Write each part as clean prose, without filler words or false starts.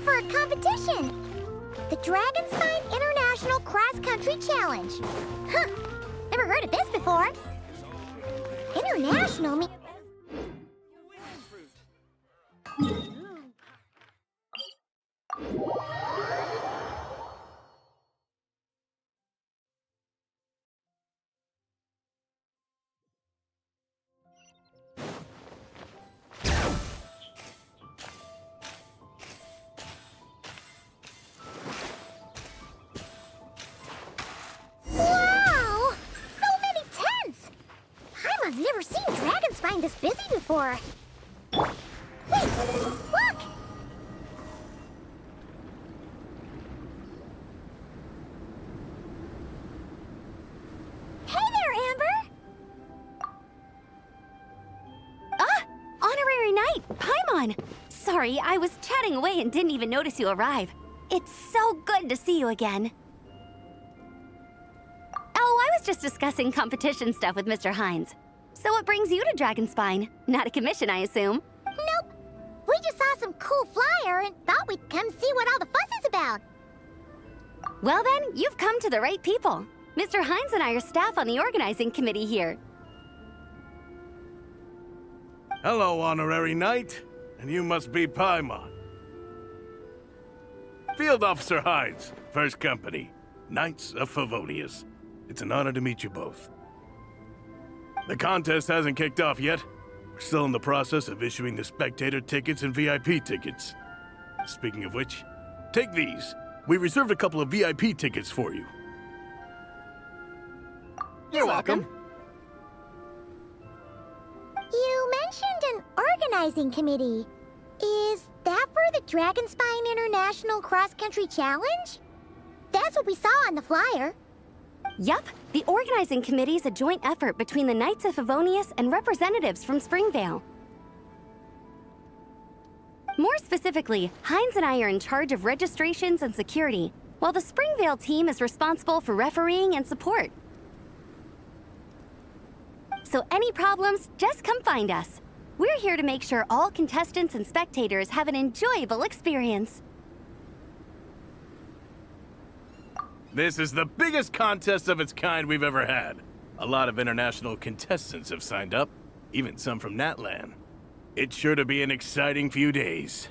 for a competition. The Dragon Spine International Cross Country Challenge. Huh, never heard of this before. International me... Wow! So many tents! Paimon's never seen Dragon Spine this busy before. Wait, look! Hey there, Amber! Ah! Honorary Knight, Paimon! Sorry, I was chatting away and didn't even notice you arrive. It's so good to see you again. Oh, I was just discussing competition stuff with Mr. Hines. So what brings you to Dragonspine? Not a commission, I assume? Nope. We just saw some cool flyer and thought we'd come see what all the fuss is about. Well then, you've come to the right people. Mr. Hines and I are staff on the organizing committee here. Hello, Honorary Knight. And you must be Paimon. Field Officer Hines, First Company, Knights of Favonius. It's an honor to meet you both. The contest hasn't kicked off yet. We're still in the process of issuing the spectator tickets and VIP tickets. Speaking of which, take these. We reserved a couple of VIP tickets for you. You're welcome. You mentioned an organizing committee. Is that for the Dragon Spine International Cross Country Challenge? That's what we saw on the flyer. Yup, the organizing committee is a joint effort between the Knights of Favonius and representatives from Springvale. More specifically, Hines and I are in charge of registrations and security, while the Springvale team is responsible for refereeing and support. So any problems, just come find us. We're here to make sure all contestants and spectators have an enjoyable experience. This is the biggest contest of its kind we've ever had. A lot of international contestants have signed up, even some from Natlan. It's sure to be an exciting few days.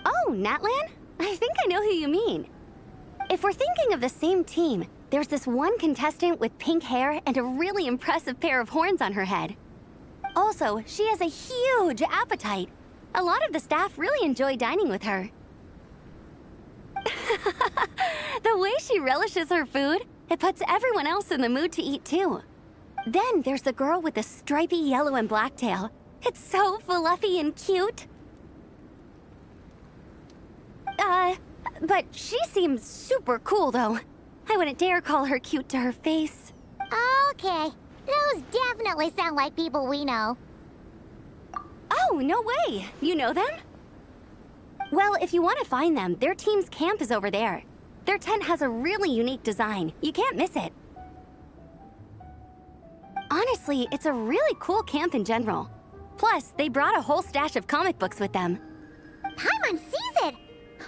Oh, Natlan? I think I know who you mean. If we're thinking of the same team, there's this one contestant with pink hair and a really impressive pair of horns on her head. Also, she has a huge appetite. A lot of the staff really enjoy dining with her. The way she relishes her food, it puts everyone else in the mood to eat too. Then there's the girl with the stripy yellow and black tail. It's so fluffy and cute. But she seems super cool though. I wouldn't dare call her cute to her face. Okay, those definitely sound like people we know. Oh, no way! You know them? Well, if you want to find them, their team's camp is over there. Their tent has a really unique design. You can't miss it. Honestly, it's a really cool camp in general. Plus, they brought a whole stash of comic books with them. Paimon sees it!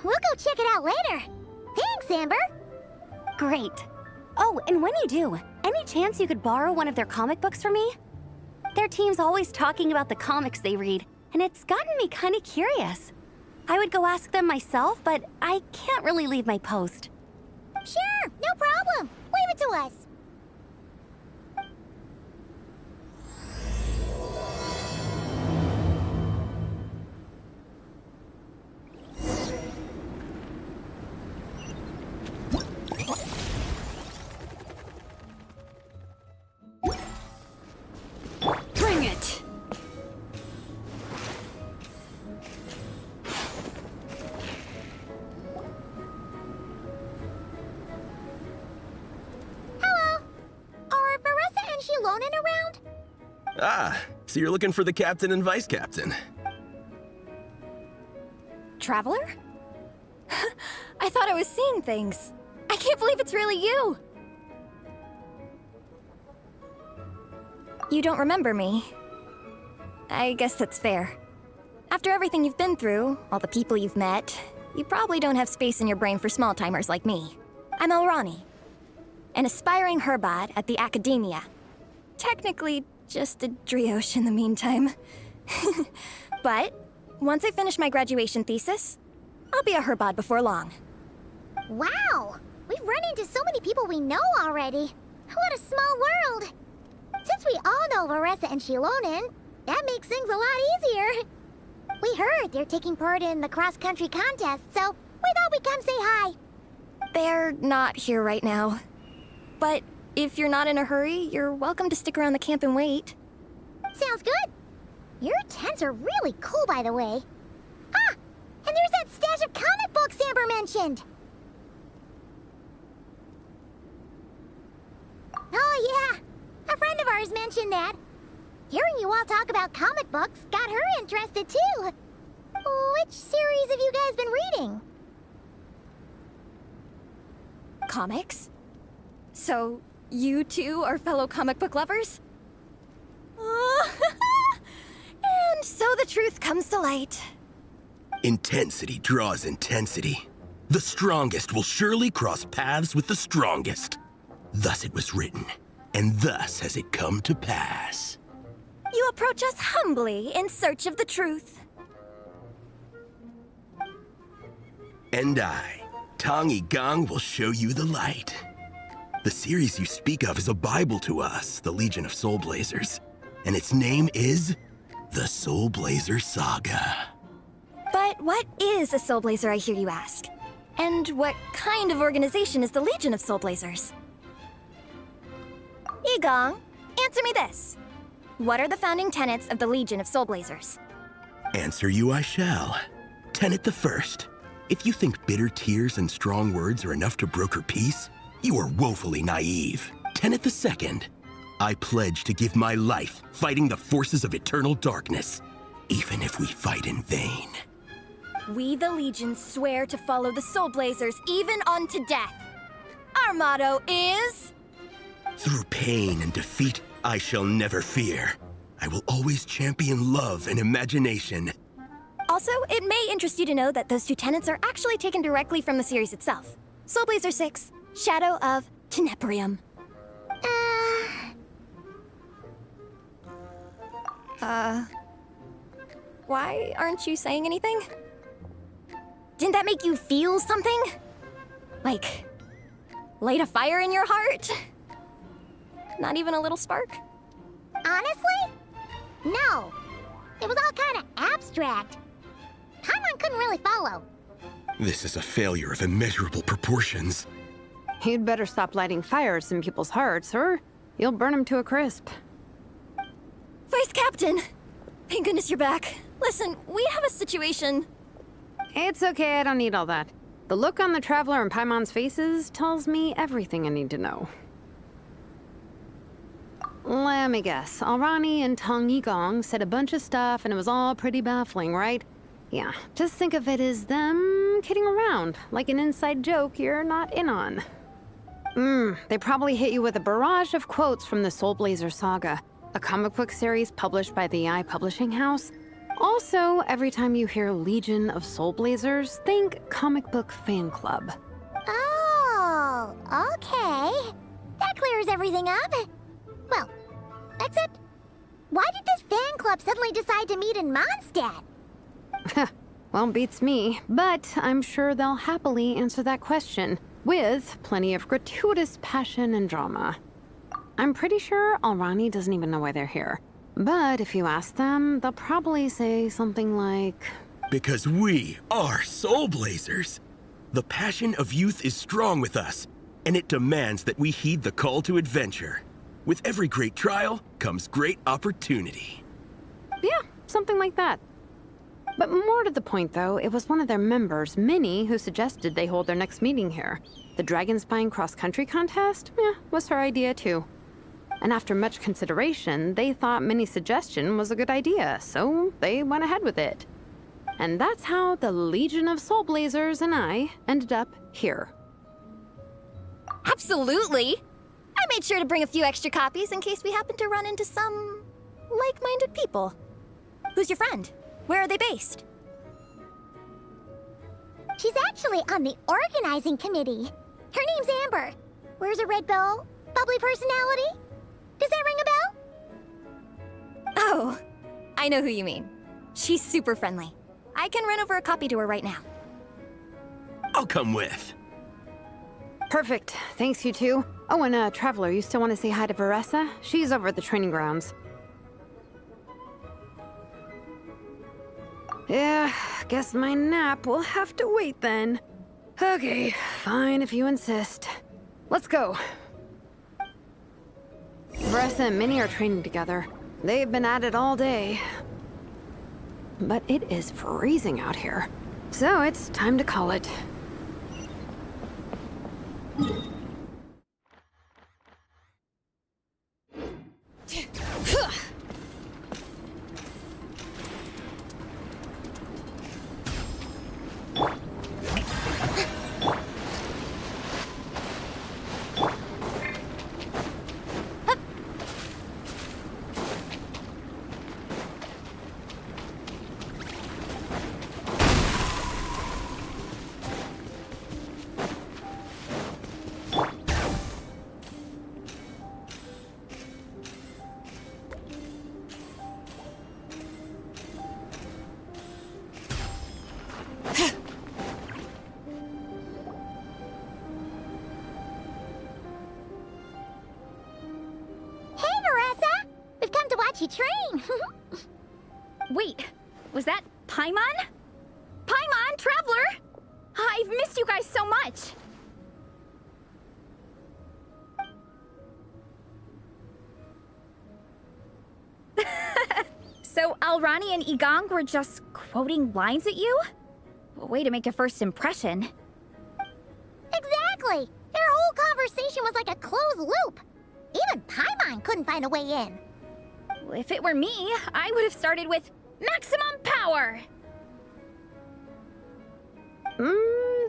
We'll go check it out later. Thanks, Amber! Great. Oh, and when you do, any chance you could borrow one of their comic books from me? Their team's always talking about the comics they read, and it's gotten me kind of curious. I would go ask them myself, but I can't really leave my post. Sure, no problem. Leave it to us. Bring it! Around? Ah, so you're looking for the captain and vice captain. Traveler? I thought I was seeing things. I can't believe it's really you! You don't remember me. I guess that's fair. After everything you've been through, all the people you've met, you probably don't have space in your brain for small-timers like me. I'm Elrani, an aspiring herbad at the Academia. Technically, just a drioche in the meantime. But once I finish my graduation thesis, I'll be a herbad before long. Wow! We've run into so many people we know already. What a small world! Since we all know Varessa and Shilonen, that makes things a lot easier. We heard they're taking part in the cross-country contest, so we thought we'd come say hi. They're not here right now. But if you're not in a hurry, you're welcome to stick around the camp and wait. Sounds good. Your tents are really cool, by the way. Ah! And there's that stash of comic books Amber mentioned! Oh yeah! A friend of ours mentioned that. Hearing you all talk about comic books got her interested too. Which series have you guys been reading? Comics? So, you two are fellow comic book lovers? And so the truth comes to light. Intensity draws intensity. The strongest will surely cross paths with the strongest. Thus it was written, and thus has it come to pass. You approach us humbly in search of the truth. And I, Tong Gang, will show you the light. The series you speak of is a Bible to us, the Legion of Soulblazers, and its name is the Soulblazer Saga. But what is a Soulblazer, I hear you ask? And what kind of organization is the Legion of Soulblazers? Igong, answer me this. What are the founding tenets of the Legion of Soulblazers? Answer you I shall. Tenet the first. If you think bitter tears and strong words are enough to broker peace, you are woefully naive. Tenet the second. I pledge to give my life fighting the forces of eternal darkness, even if we fight in vain. We, the Legion, swear to follow the Soulblazers even unto death. Our motto is... Through pain and defeat, I shall never fear. I will always champion love and imagination. Also, it may interest you to know that those two tenets are actually taken directly from the series itself. Soulblazer 6, Shadow of Tenebrium. Why aren't you saying anything? Didn't that make you feel something? Like, light a fire in your heart? Not even a little spark? Honestly? No. It was all kind of abstract. Paimon couldn't really follow. This is a failure of immeasurable proportions. You'd better stop lighting fires in people's hearts, or you'll burn them to a crisp. Vice Captain! Thank goodness you're back. Listen, we have a situation. It's okay, I don't need all that. The look on the Traveler and Paimon's faces tells me everything I need to know. Let me guess. Alrani and Tong Yigong said a bunch of stuff and it was all pretty baffling, right? Yeah, just think of it as them kidding around, like an inside joke you're not in on. They probably hit you with a barrage of quotes from the Soulblazer Saga, a comic book series published by the Publishing House. Also, every time you hear Legion of Soulblazers, think comic book fan club. Oh, okay. That clears everything up. Well, except, why did this fan club suddenly decide to meet in Mondstadt? Well, beats me, but I'm sure they'll happily answer that question, with plenty of gratuitous passion and drama. I'm pretty sure Alrani doesn't even know why they're here. But if you ask them, they'll probably say something like... Because we are Soulblazers. The passion of youth is strong with us, and it demands that we heed the call to adventure. With every great trial comes great opportunity. Yeah, something like that. But more to the point, though, it was one of their members, Minnie, who suggested they hold their next meeting here. The Dragon Spine cross-country contest? Was her idea, too. And after much consideration, they thought Minnie's suggestion was a good idea, so they went ahead with it. And that's how the Legion of Soulblazers and I ended up here. Absolutely! I made sure to bring a few extra copies in case we happen to run into some... like-minded people. Who's your friend? Where are they based? She's actually on the organizing committee. Her name's Amber. Wears a red bow, bubbly personality. Does that ring a bell? Oh, I know who you mean. She's super friendly. I can run over a copy to her right now. I'll come with. Perfect. Thanks, you two. Oh, and Traveler, you still want to say hi to Veressa? She's over at the training grounds. Yeah, guess my nap will have to wait then. Okay, fine if you insist. Let's go. Veressa and Minnie are training together. They've been at it all day. But it is freezing out here. So it's time to call it. You train. Wait, was that Paimon? Paimon, Traveler! I've missed you guys so much! So Alrani and Igong were just quoting lines at you? Way to make a first impression. Exactly! Their whole conversation was like a closed loop. Even Paimon couldn't find a way in. If it were me, I would have started with maximum power!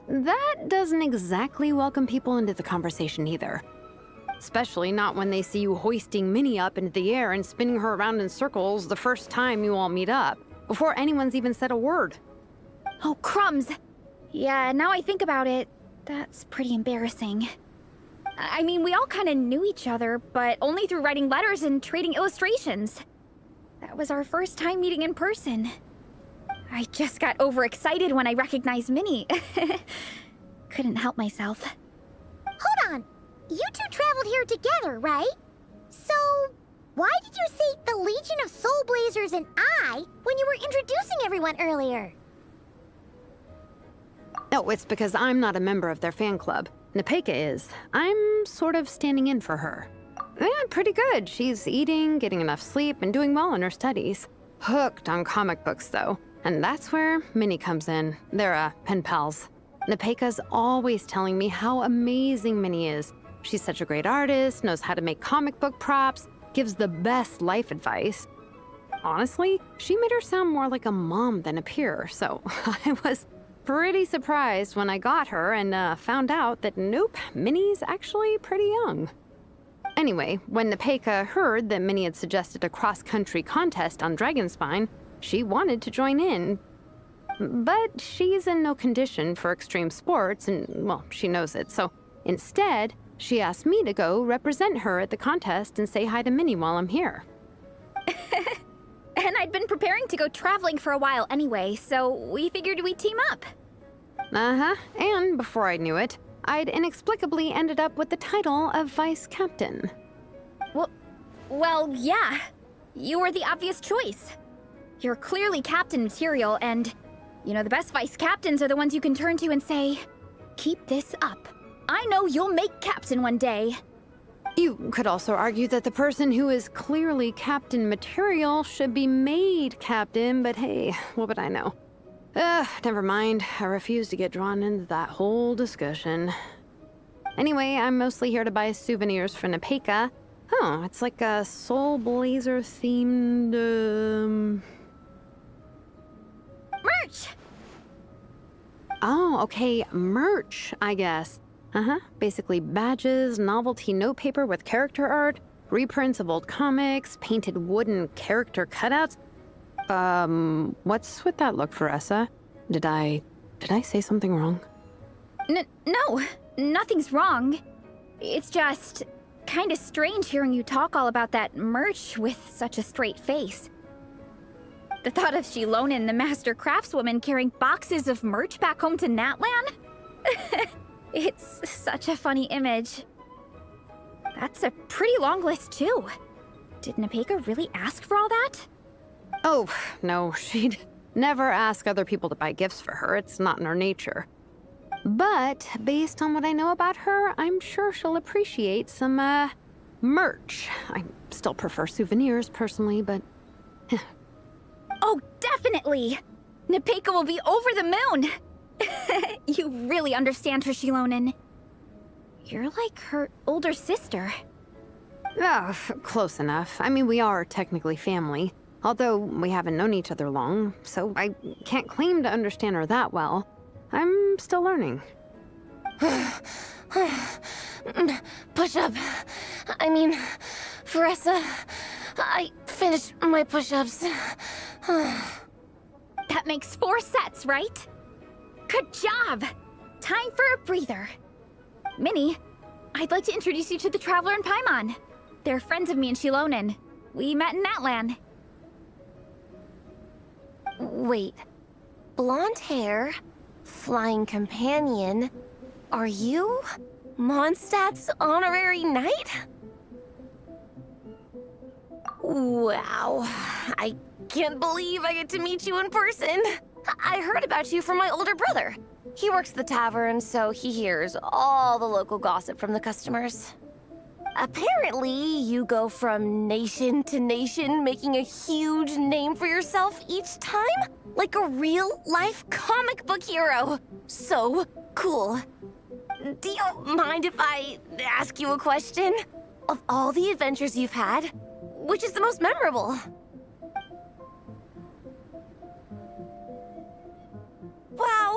That doesn't exactly welcome people into the conversation either. Especially not when they see you hoisting Minnie up into the air and spinning her around in circles the first time you all meet up, before anyone's even said a word. Oh, crumbs! Yeah, now I think about it, that's pretty embarrassing. I mean, we all kind of knew each other, but only through writing letters and trading illustrations. That was our first time meeting in person. I just got overexcited when I recognized Minnie. Couldn't help myself. Hold on. You two traveled here together, right? So, why did you say the Legion of Soulblazers and I when you were introducing everyone earlier? No, it's because I'm not a member of their fan club. Nepeka is. I'm sort of standing in for her. Yeah, pretty good. She's eating, getting enough sleep, and doing well in her studies. Hooked on comic books, though. And that's where Minnie comes in. They're, pen pals. Nepeka's always telling me how amazing Minnie is. She's such a great artist, knows how to make comic book props, gives the best life advice. Honestly, she made her sound more like a mom than a peer, so I was pretty surprised when I got her and found out that nope, Minnie's actually pretty young. Anyway, when Nepeka heard that Minnie had suggested a cross-country contest on Dragonspine, she wanted to join in. But she's in no condition for extreme sports, and, well, she knows it, so instead, she asked me to go represent her at the contest and say hi to Minnie while I'm here. And I'd been preparing to go traveling for a while anyway, so we figured we'd team up. Uh-huh, and before I knew it, I'd inexplicably ended up with the title of Vice Captain. Well, yeah. You were the obvious choice. You're clearly captain material, and, you know, the best vice captains are the ones you can turn to and say, keep this up. I know you'll make captain one day. You could also argue that the person who is clearly captain material should be made captain, but hey, what would I know? Never mind. I refuse to get drawn into that whole discussion. Anyway, I'm mostly here to buy souvenirs for Nepeka. Oh, it's like a Soulblazer themed, Merch! Oh, okay, merch, I guess. Basically badges, novelty notepaper with character art, reprints of old comics, painted wooden character cutouts. What's with that look, Veressa? Did I Did I say something wrong? No, nothing's wrong. It's just kind of strange hearing you talk all about that merch with such a straight face. The thought of Shilonen, the master craftswoman, carrying boxes of merch back home to Natlan? It's such a funny image. That's a pretty long list, too. Did Nepeka really ask for all that? Oh, no, she'd never ask other people to buy gifts for her. It's not in her nature. But based on what I know about her, I'm sure she'll appreciate some, merch. I still prefer souvenirs, personally, but... Oh, definitely! Nepeka will be over the moon! You really understand her, Shilonen. You're like her older sister. Oh, close enough. I mean, we are technically family. Although we haven't known each other long, so I can't claim to understand her that well. I'm still learning. Push-up. I mean, Veressa, I finished my push-ups. That makes 4 sets, right? Good job! Time for a breather. Minnie, I'd like to introduce you to the Traveler and Paimon. They're friends of me and Shilonen. We met in Natlan. Wait. Blonde hair, flying companion. Are you Mondstadt's honorary knight? Wow. I can't believe I get to meet you in person. I heard about you from my older brother. He works at the tavern, so he hears all the local gossip from the customers. Apparently, you go from nation to nation, making a huge name for yourself each time? Like a real-life comic book hero. So cool. Do you mind if I ask you a question? Of all the adventures you've had, which is the most memorable? Wow!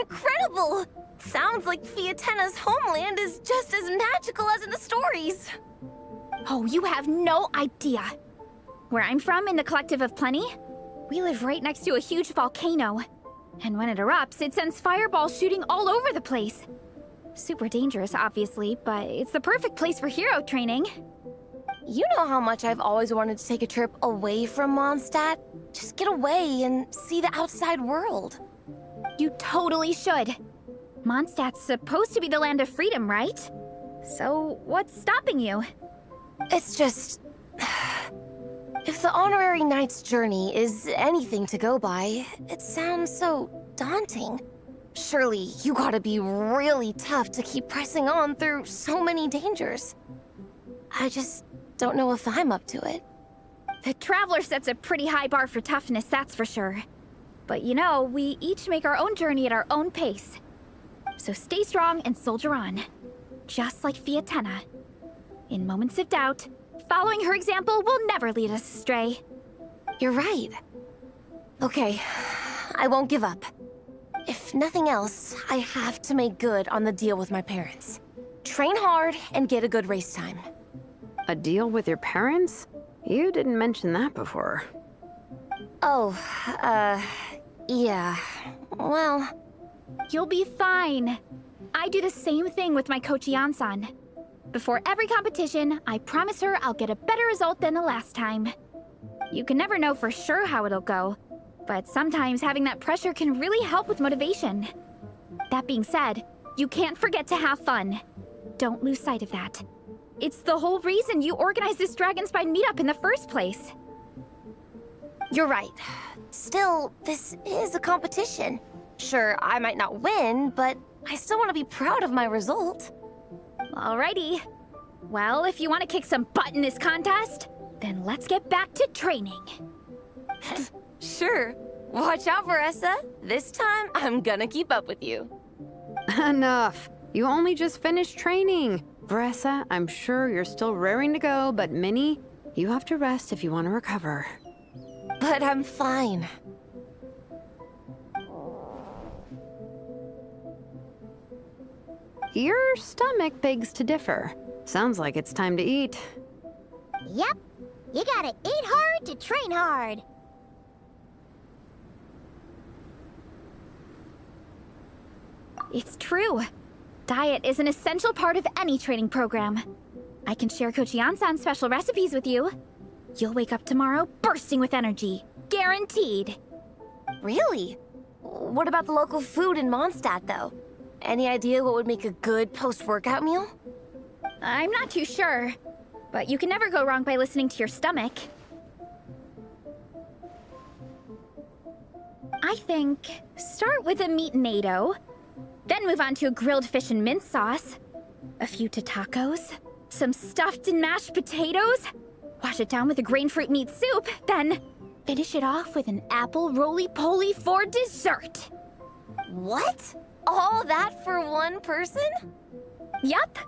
Incredible! Sounds like Fietena's homeland is just as magical as in the stories. Oh, you have no idea. Where I'm from, in the Collective of Plenty, we live right next to a huge volcano. And when it erupts, it sends fireballs shooting all over the place. Super dangerous, obviously, but it's the perfect place for hero training. You know how much I've always wanted to take a trip away from Mondstadt? Just get away and see the outside world. You totally should. Mondstadt's supposed to be the land of freedom, right? So, what's stopping you? It's just... If the honorary knight's journey is anything to go by, it sounds so daunting. Surely you gotta be really tough to keep pressing on through so many dangers. I just don't know if I'm up to it. The Traveler sets a pretty high bar for toughness, that's for sure. But you know, we each make our own journey at our own pace. So stay strong and soldier on. Just like Fietena. In moments of doubt, following her example will never lead us astray. You're right. Okay, I won't give up. If nothing else, I have to make good on the deal with my parents. Train hard and get a good race time. A deal with your parents? You didn't mention that before. Oh, yeah. Well... You'll be fine. I do the same thing with my coach Yansan. Before every competition, I promise her I'll get a better result than the last time. You can never know for sure how it'll go, but sometimes having that pressure can really help with motivation. That being said, you can't forget to have fun. Don't lose sight of that. It's the whole reason you organized this Dragonspine meetup in the first place. You're right. Still, this is a competition. Sure, I might not win, but I still want to be proud of my result. Alrighty. Well, if you want to kick some butt in this contest, then let's get back to training. Sure. Watch out, Veressa. This time, I'm gonna keep up with you. Enough. You only just finished training. Veressa, I'm sure you're still raring to go, but Minnie, you have to rest if you want to recover. But I'm fine. Your stomach begs to differ. Sounds like it's time to eat. Yep. You gotta eat hard to train hard. It's true. Diet is an essential part of any training program. I can share Coach Yansan's special recipes with you. You'll wake up tomorrow bursting with energy. Guaranteed. Really? What about the local food in Mondstadt, though? Any idea what would make a good post-workout meal? I'm not too sure, but you can never go wrong by listening to your stomach. I think start with a meat-nado, then move on to a grilled fish and mint sauce, a few tacos, some stuffed and mashed potatoes, wash it down with a grain fruit meat soup, then finish it off with an apple roly-poly for dessert. What? All that for one person? Yup.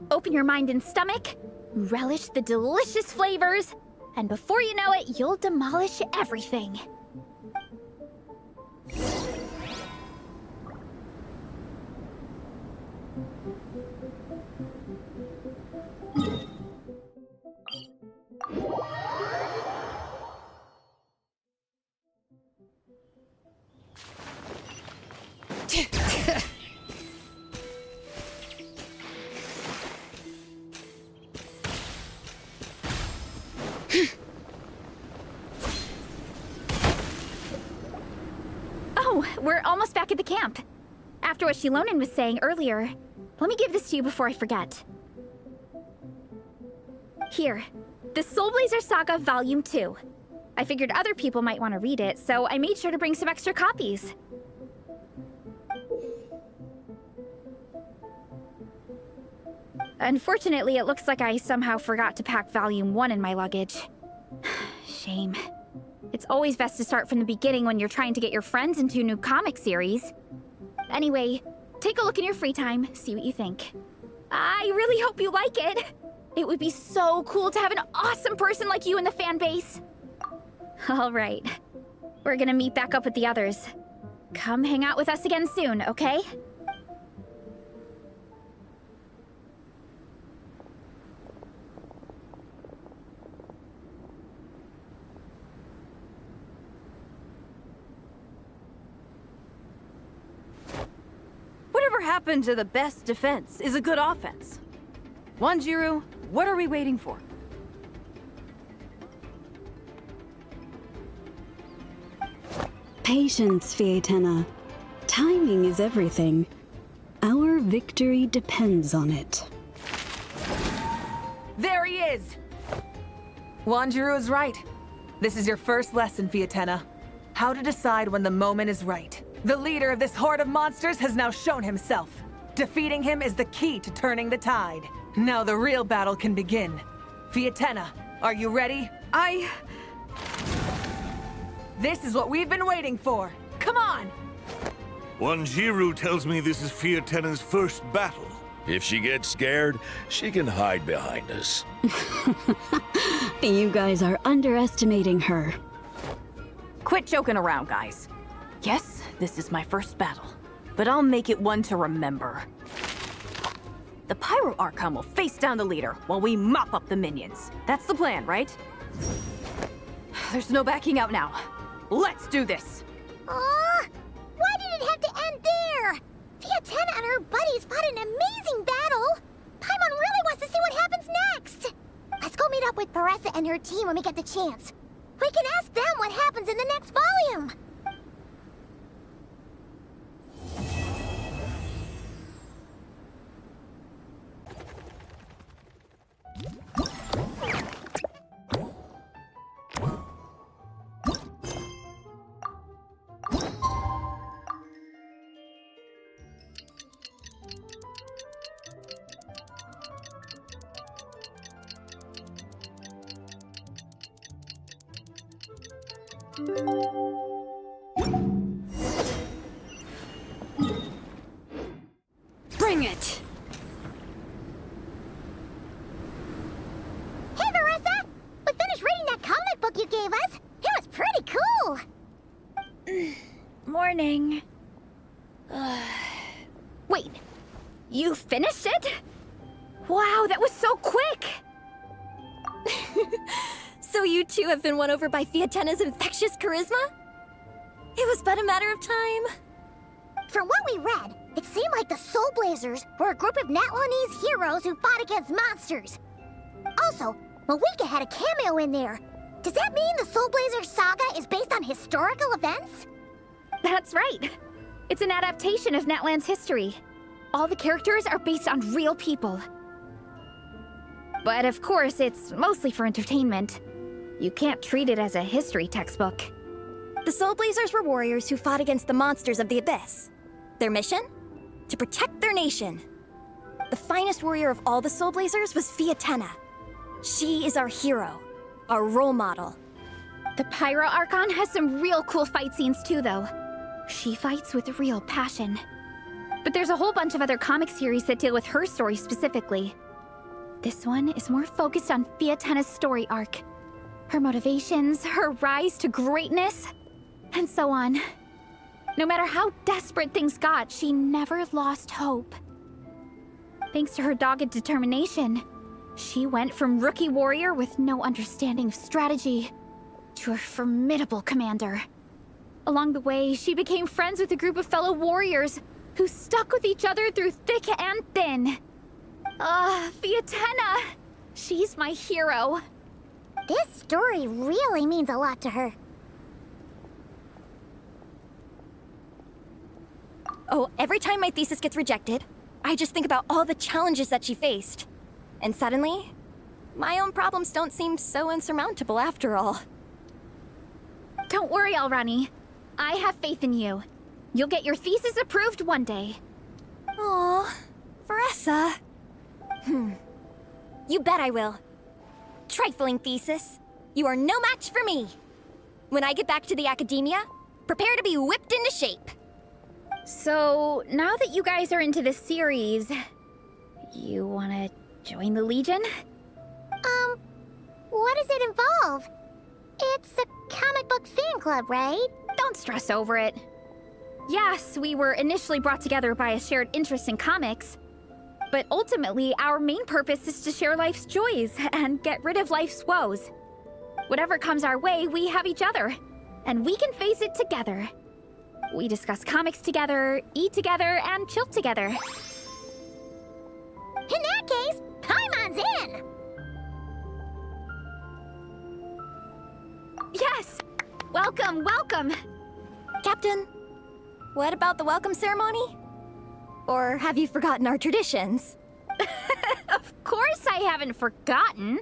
Open your mind and stomach, relish the delicious flavors, and before you know it, you'll demolish everything. Oh, we're almost back at the camp. After what Shilonen was saying earlier, let me give this to you before I forget. Here, the Soulblazer Saga Volume 2. I figured other people might want to read it, so I made sure to bring some extra copies. Unfortunately, it looks like I somehow forgot to pack Volume 1 in my luggage. Shame. It's always best to start from the beginning when you're trying to get your friends into a new comic series. Anyway, take a look in your free time, see what you think. I really hope you like it. It would be so cool to have an awesome person like you in the fan base. All right. We're gonna meet back up with the others. Come hang out with us again soon, okay? Whatever happened to the best defense is a good offense? Wanjiru, what are we waiting for? Patience, Fietena. Timing is everything. Our victory depends on it. There he is! Wanjiru is right. This is your first lesson, Fietena. How to decide when the moment is right. The leader of this horde of monsters has now shown himself. Defeating him is the key to turning the tide. Now the real battle can begin. Fietena, are you ready? This is what we've been waiting for. Come on! Wanjiru tells me this is Fietena's first battle. If she gets scared, she can hide behind us. You guys are underestimating her. Quit joking around, guys. Yes, this is my first battle, but I'll make it one to remember. The Pyro Archon will face down the leader while we mop up the minions. That's the plan, right? There's no backing out now. Let's do this! Aw! Why did it have to end there? Fietena and her buddies fought an amazing battle! Paimon really wants to see what happens next! Let's go meet up with Paressa and her team when we get the chance. We can ask them what happens in the next volume! Bring it! Hey, Paressa! We finished reading that comic book you gave us! It was pretty cool! Morning. Wait, you finished it? Wow, that was so quick! So you two have been won over by Fietena's infectious charisma? It was but a matter of time. From what we read, it seemed like the Soulblazers were a group of Natlanese heroes who fought against monsters. Also, Malika had a cameo in there. Does that mean the Soulblazer saga is based on historical events? That's right. It's an adaptation of Natlan's history. All the characters are based on real people. But of course, it's mostly for entertainment. You can't treat it as a history textbook. The Soulblazers were warriors who fought against the monsters of the Abyss. Their mission? To protect their nation. The finest warrior of all the Soulblazers was Fietena. She is our hero, our role model. The Pyro Archon has some real cool fight scenes too, though. She fights with real passion. But there's a whole bunch of other comic series that deal with her story specifically. This one is more focused on Fietena's story arc. Her motivations, her rise to greatness, and so on. No matter how desperate things got, she never lost hope. Thanks to her dogged determination, she went from rookie warrior with no understanding of strategy to a formidable commander. Along the way, she became friends with a group of fellow warriors who stuck with each other through thick and thin. Fietena! She's my hero. This story really means a lot to her. Oh, every time my thesis gets rejected, I just think about all the challenges that she faced. And suddenly, my own problems don't seem so insurmountable after all. Don't worry, Alrani. I have faith in you. You'll get your thesis approved one day. Aw, Veressa. You bet I will. Trifling thesis. You are no match for me. When I get back to the academia, prepare to be whipped into shape. So, now that you guys are into this series, you wanna join the Legion? What does it involve? It's a comic book fan club, right? Don't stress over it. Yes, we were initially brought together by a shared interest in comics, but ultimately our main purpose is to share life's joys and get rid of life's woes. Whatever comes our way, we have each other, and we can face it together. We discuss comics together, eat together, and chill together. In that case, Paimon's in! Yes! Welcome, welcome! Captain, what about the welcome ceremony? Or have you forgotten our traditions? Of course I haven't forgotten.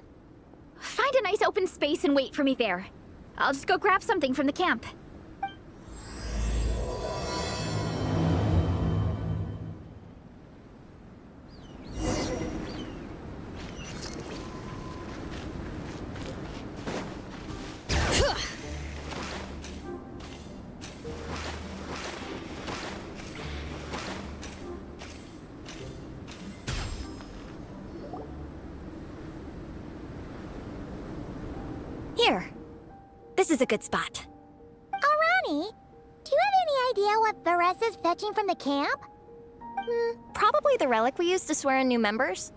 Find a nice open space and wait for me there. I'll just go grab something from the camp. Here. This is a good spot. Alrani, do you have any idea what Veressa's fetching from the camp? Probably the relic we used to swear in new members.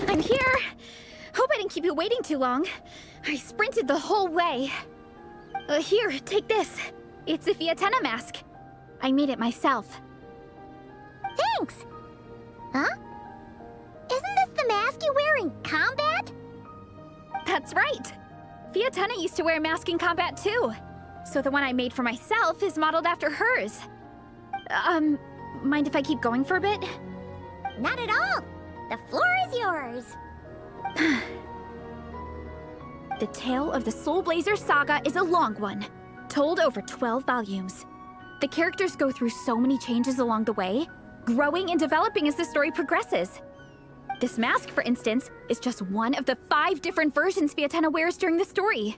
I'm here! Hope I didn't keep you waiting too long. I sprinted the whole way. Here, take this. It's a Fietena mask. I made it myself. Thanks! Huh? Isn't this the mask you wear in combat? That's right! Fietena used to wear a mask in combat too. So the one I made for myself is modeled after hers. Mind if I keep going for a bit? Not at all! The floor is yours! The tale of the Soulblazer saga is a long one, told over 12 volumes. The characters go through so many changes along the way, growing and developing as the story progresses. This mask, for instance, is just one of the 5 different versions Fietena wears during the story.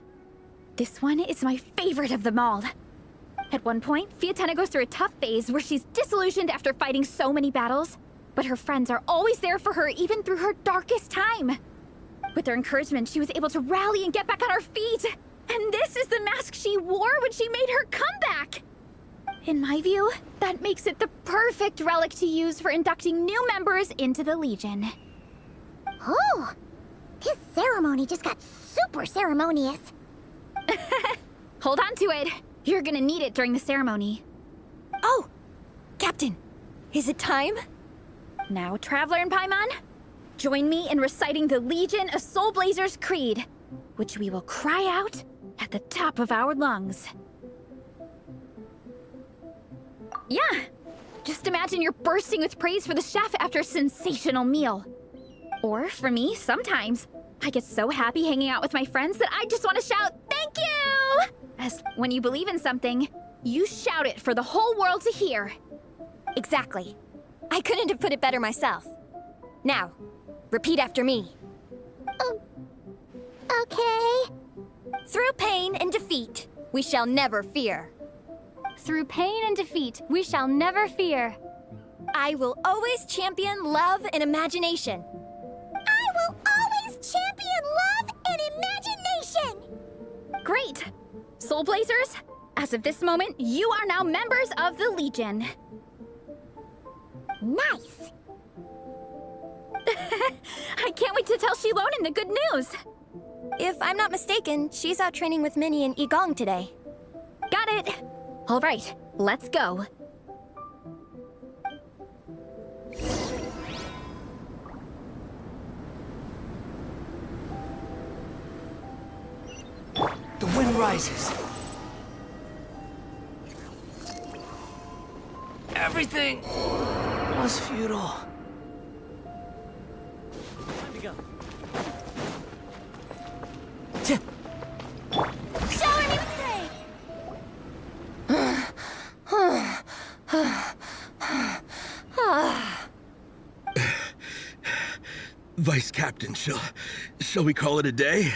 This one is my favorite of them all. At one point, Fietena goes through a tough phase where she's disillusioned after fighting so many battles, but her friends are always there for her even through her darkest time. With their encouragement, she was able to rally and get back on her feet. And this is the mask she wore when she made her comeback. In my view, that makes it the perfect relic to use for inducting new members into the Legion. Oh! This ceremony just got super ceremonious. Hold on to it. You're gonna need it during the ceremony. Oh! Captain, is it time? Now, Traveler and Paimon, join me in reciting the Legion of Soulblazer's Creed, which we will cry out at the top of our lungs. Yeah, just imagine you're bursting with praise for the chef after a sensational meal. Or for me, sometimes, I get so happy hanging out with my friends that I just want to shout, "Thank you!" As when you believe in something, you shout it for the whole world to hear. Exactly. I couldn't have put it better myself. Now, repeat after me. Okay. Through pain and defeat, we shall never fear. Through pain and defeat, we shall never fear. I will always champion love and imagination. I will always champion love and imagination! Great! Soulblazers, as of this moment, you are now members of the Legion. Nice! I can't wait to tell Shilonen the good news. If I'm not mistaken, she's out training with Minnie and Igong today. Got it. All right, let's go. The wind rises. Everything was futile. Time to go. Vice Captain, shall we call it a day?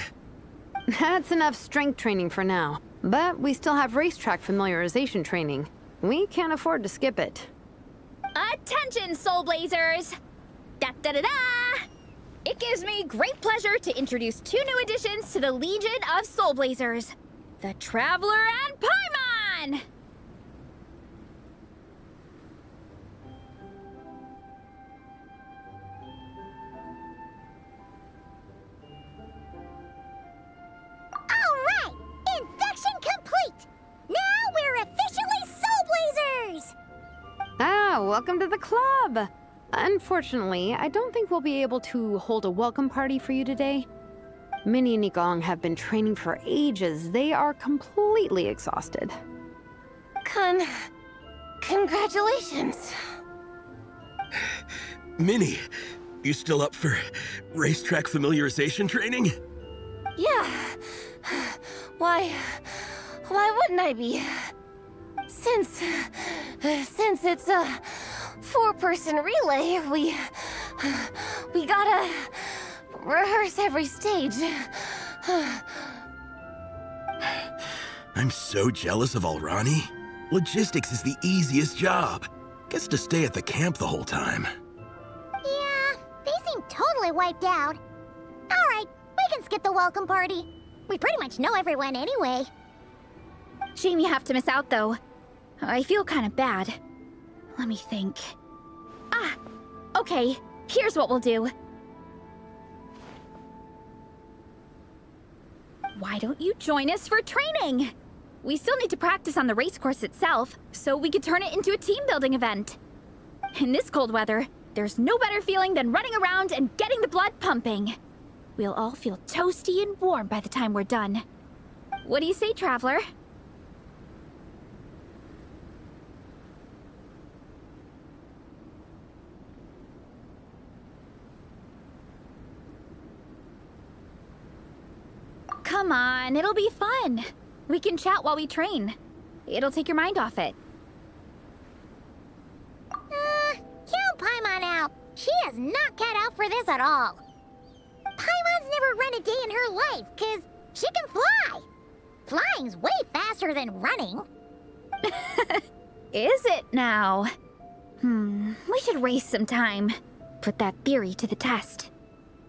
That's enough strength training for now. But we still have racetrack familiarization training. We can't afford to skip it. Attention, Soulblazers! Da-da-da-da! It gives me great pleasure to introduce 2 new additions to the Legion of Soulblazers. The Traveler and Paimon! Alright! Induction complete! Now we're officially Soulblazers! Ah, welcome to the club! Unfortunately, I don't think we'll be able to hold a welcome party for you today. Minnie and Igong have been training for ages. They are completely exhausted. Congratulations. Minnie, you still up for racetrack familiarization training? Yeah. Why wouldn't I be? Since it's a 4-person relay, we gotta rehearse every stage. I'm so jealous of Alrani. Logistics is the easiest job. Gets to stay at the camp the whole time. Yeah, they seem totally wiped out. Alright, we can skip the welcome party. We pretty much know everyone anyway. Shame you have to miss out, though. I feel kind of bad. Let me think. Ah, okay. Here's what we'll do. Why don't you join us for training? We still need to practice on the race course itself, so we could turn it into a team-building event. In this cold weather, there's no better feeling than running around and getting the blood pumping. We'll all feel toasty and warm by the time we're done. What do you say, Traveler? Come on, it'll be fun. We can chat while we train. It'll take your mind off it. Count Paimon out. She is not cut out for this at all. Paimon's never run a day in her life, 'cause she can fly. Flying's way faster than running. Is it now? We should race sometime. Put that theory to the test.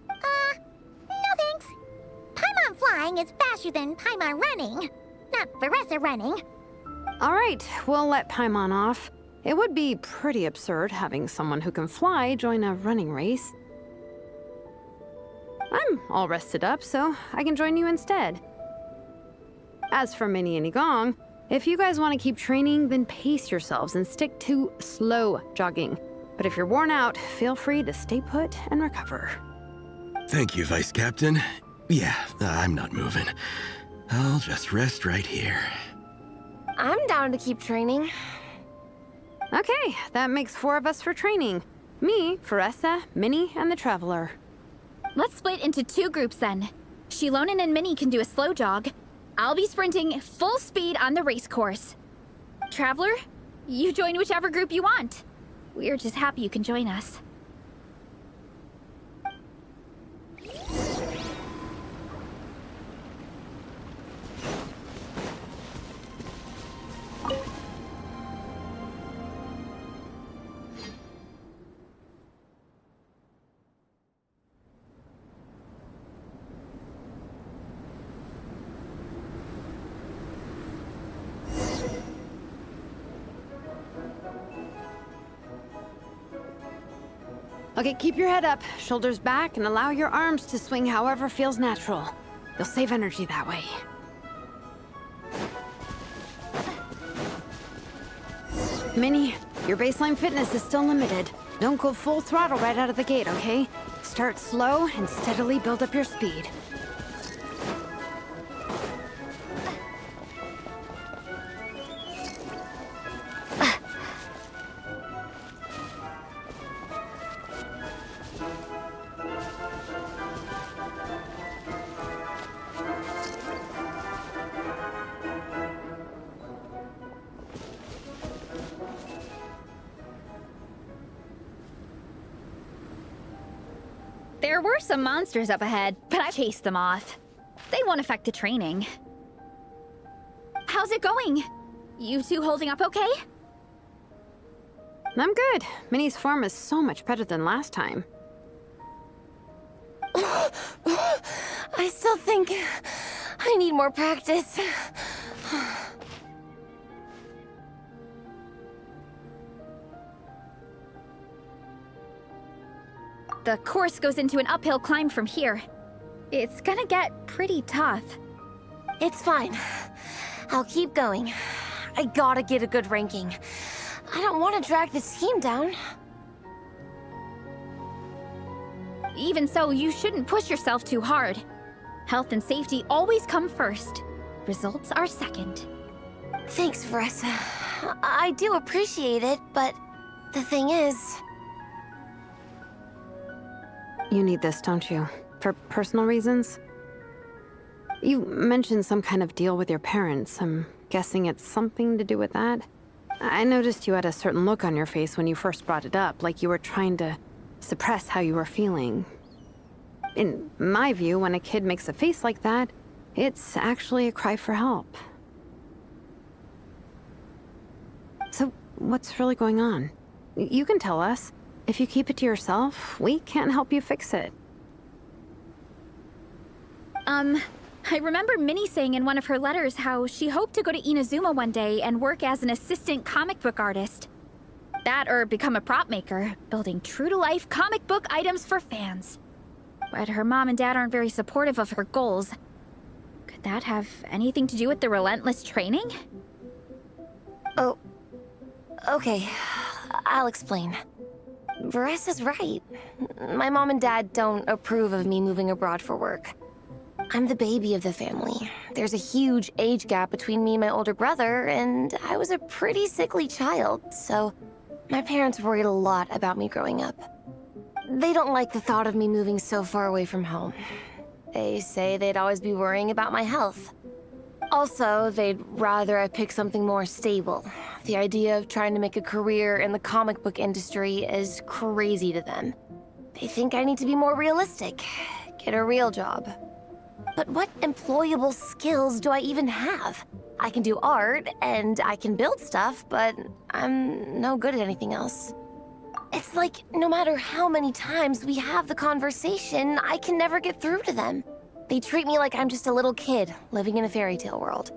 No thanks. Paimon flying is faster than Paimon running. Not Veressa running. All right, we'll let Paimon off. It would be pretty absurd having someone who can fly join a running race. I'm all rested up, so I can join you instead. As for Minnie and Igong, if you guys want to keep training, then pace yourselves and stick to slow jogging. But if you're worn out, feel free to stay put and recover. Thank you, Vice Captain. Yeah, I'm not moving. I'll just rest right here. I'm down to keep training. Okay, that makes 4 of us for training. Me, Faressa, Minnie, and the Traveler. Let's split into 2 groups then. Shilonen and Minnie can do a slow jog. I'll be sprinting full speed on the race course. Traveler, you join whichever group you want. We're just happy you can join us. Okay, keep your head up, shoulders back, and allow your arms to swing however feels natural. You'll save energy that way. Minnie, your baseline fitness is still limited. Don't go full throttle right out of the gate, okay? Start slow and steadily build up your speed. There were some monsters up ahead, but I chased them off. They won't affect the training. How's it going? You two holding up okay? I'm good. Minnie's form is so much better than last time. I still think I need more practice. The course goes into an uphill climb from here. It's gonna get pretty tough. It's fine. I'll keep going. I gotta get a good ranking. I don't want to drag this team down. Even so, you shouldn't push yourself too hard. Health and safety always come first. Results are second. Thanks, Faressa. I do appreciate it, but the thing is... You need this, don't you? For personal reasons? You mentioned some kind of deal with your parents. I'm guessing it's something to do with that? I noticed you had a certain look on your face when you first brought it up, like you were trying to suppress how you were feeling. In my view, when a kid makes a face like that, it's actually a cry for help. So, what's really going on? You can tell us. If you keep it to yourself, we can't help you fix it. I remember Minnie saying in one of her letters how she hoped to go to Inazuma one day and work as an assistant comic book artist. That or become a prop maker, building true-to-life comic book items for fans. But her mom and dad aren't very supportive of her goals. Could that have anything to do with the relentless training? Oh, okay. I'll explain. Varessa's right. My mom and dad don't approve of me moving abroad for work. I'm the baby of the family. There's a huge age gap between me and my older brother, and I was a pretty sickly child, so my parents worried a lot about me growing up. They don't like the thought of me moving so far away from home. They say they'd always be worrying about my health. Also, they'd rather I pick something more stable. The idea of trying to make a career in the comic book industry is crazy to them. They think I need to be more realistic, get a real job. But what employable skills do I even have? I can do art, and I can build stuff, but I'm no good at anything else. It's like, no matter how many times we have the conversation, I can never get through to them. They treat me like I'm just a little kid living in a fairy tale world.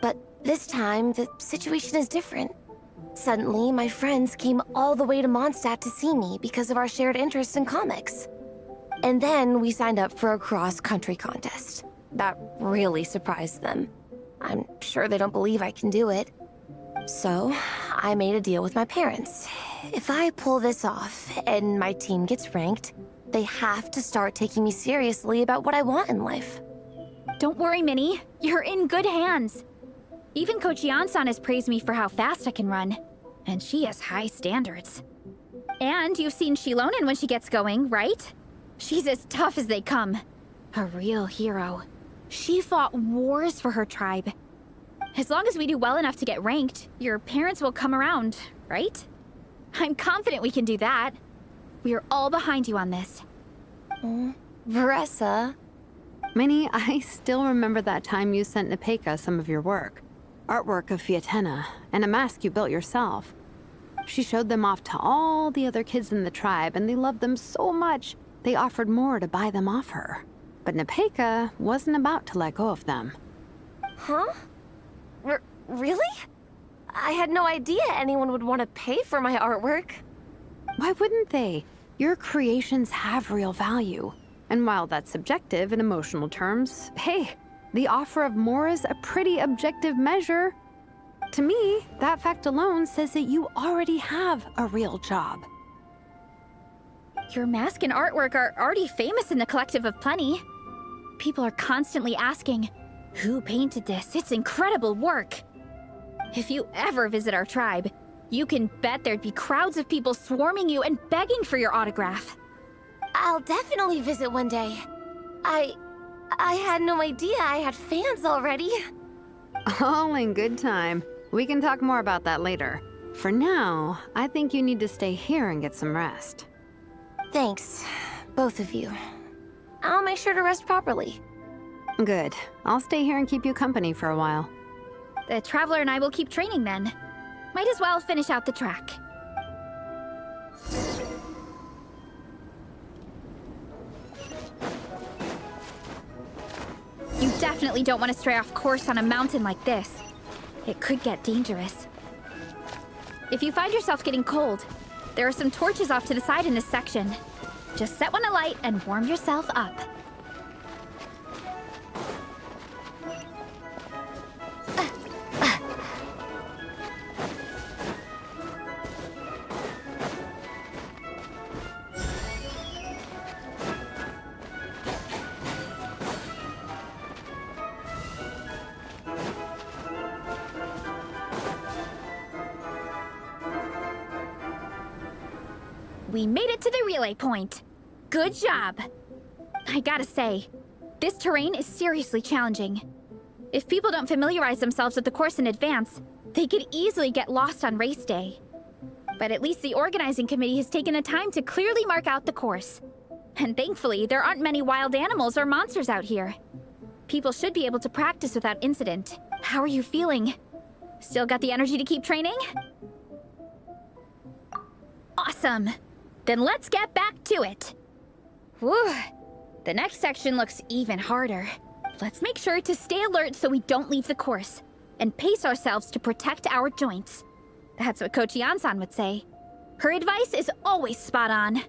But this time, the situation is different. Suddenly, my friends came all the way to Mondstadt to see me because of our shared interests in comics. And then we signed up for a cross-country contest. That really surprised them. I'm sure they don't believe I can do it. So, I made a deal with my parents. If I pull this off and my team gets ranked, they have to start taking me seriously about what I want in life. Don't worry, Minnie. You're in good hands. Even Coach Yan-san has praised me for how fast I can run. And she has high standards. And you've seen Shilonen when she gets going, right? She's as tough as they come. A real hero. She fought wars for her tribe. As long as we do well enough to get ranked, your parents will come around, right? I'm confident we can do that. We are all behind you on this. Veressa. Minnie, I still remember that time you sent Nepeka some of your work. Artwork of Fietena, and a mask you built yourself. She showed them off to all the other kids in the tribe, and they loved them so much, they offered more to buy them off her. But Nepeka wasn't about to let go of them. Huh? Really? I had no idea anyone would want to pay for my artwork. Why wouldn't they? Your creations have real value. And while that's subjective in emotional terms, hey, the offer of more is a pretty objective measure. To me, that fact alone says that you already have a real job. Your mask and artwork are already famous in the Collective of Plenty. People are constantly asking, who painted this? It's incredible work. If you ever visit our tribe, you can bet there'd be crowds of people swarming you and begging for your autograph. I'll definitely visit one day. I had no idea I had fans already. All in good time. We can talk more about that later. For now, I think you need to stay here and get some rest. Thanks, both of you. I'll make sure to rest properly. Good. I'll stay here and keep you company for a while. The Traveler and I will keep training then. Might as well finish out the track. You definitely don't want to stray off course on a mountain like this. It could get dangerous. If you find yourself getting cold, there are some torches off to the side in this section. Just set one alight and warm yourself up. We made it to the relay point. Good job. I gotta say, this terrain is seriously challenging. If people don't familiarize themselves with the course in advance, they could easily get lost on race day. But at least the organizing committee has taken the time to clearly mark out the course. And thankfully, there aren't many wild animals or monsters out here. People should be able to practice without incident. How are you feeling? Still got the energy to keep training? Awesome. Then let's get back to it. Whew. The next section looks even harder. Let's make sure to stay alert so we don't leave the course, and pace ourselves to protect our joints. That's what Coach Yan-san would say. Her advice is always spot on.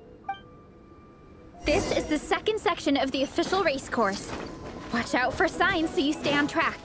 This is the second section of the official race course. Watch out for signs so you stay on track.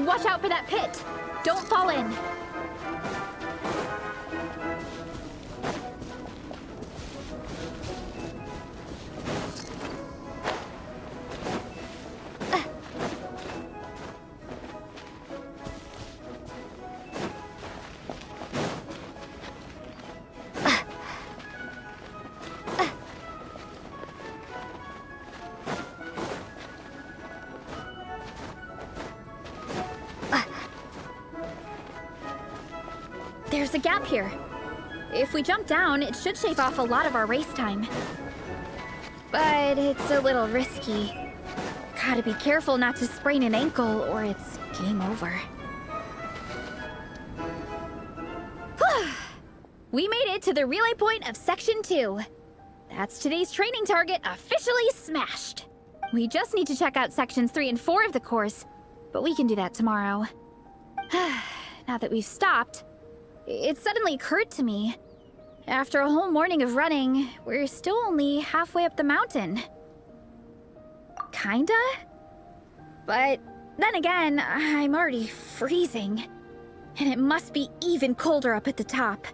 Watch out for that pit! Don't fall in! There's a gap here. If we jump down, it should shave off a lot of our race time. but it's a little risky. Gotta be careful not to sprain an ankle or it's game over. We made it to the relay point of Section 2. That's today's training target officially smashed. We just need to check out Sections 3 and 4 of the course, but we can do that tomorrow. Now that we've stopped, it suddenly occurred to me. After a whole morning of running, we're still only halfway up the mountain. Kinda? But then again, I'm already freezing. And it must be even colder up at the top.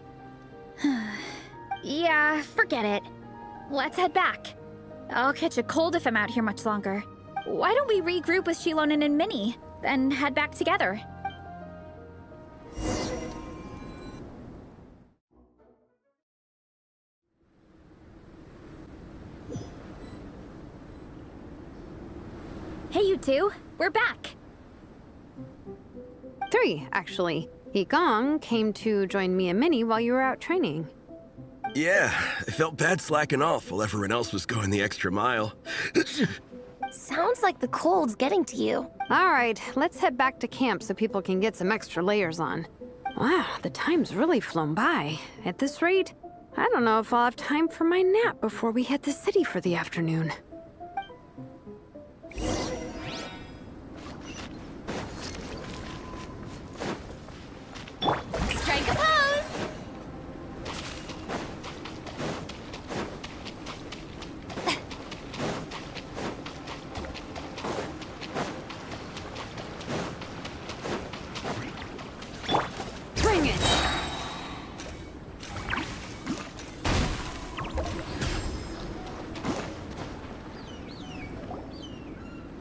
Yeah, forget it. Let's head back. I'll catch a cold if I'm out here much longer. Why don't we regroup with Shilonen and Minnie, then head back together? Hey, you two. We're back. 3, actually. Yigong came to join me and Minnie while you were out training. Yeah, I felt bad slacking off while everyone else was going the extra mile. Sounds like the cold's getting to you. All right, let's head back to camp so people can get some extra layers on. Wow, the time's really flown by. At this rate, I don't know if I'll have time for my nap before we hit the city for the afternoon. Strike a pose! Bring it!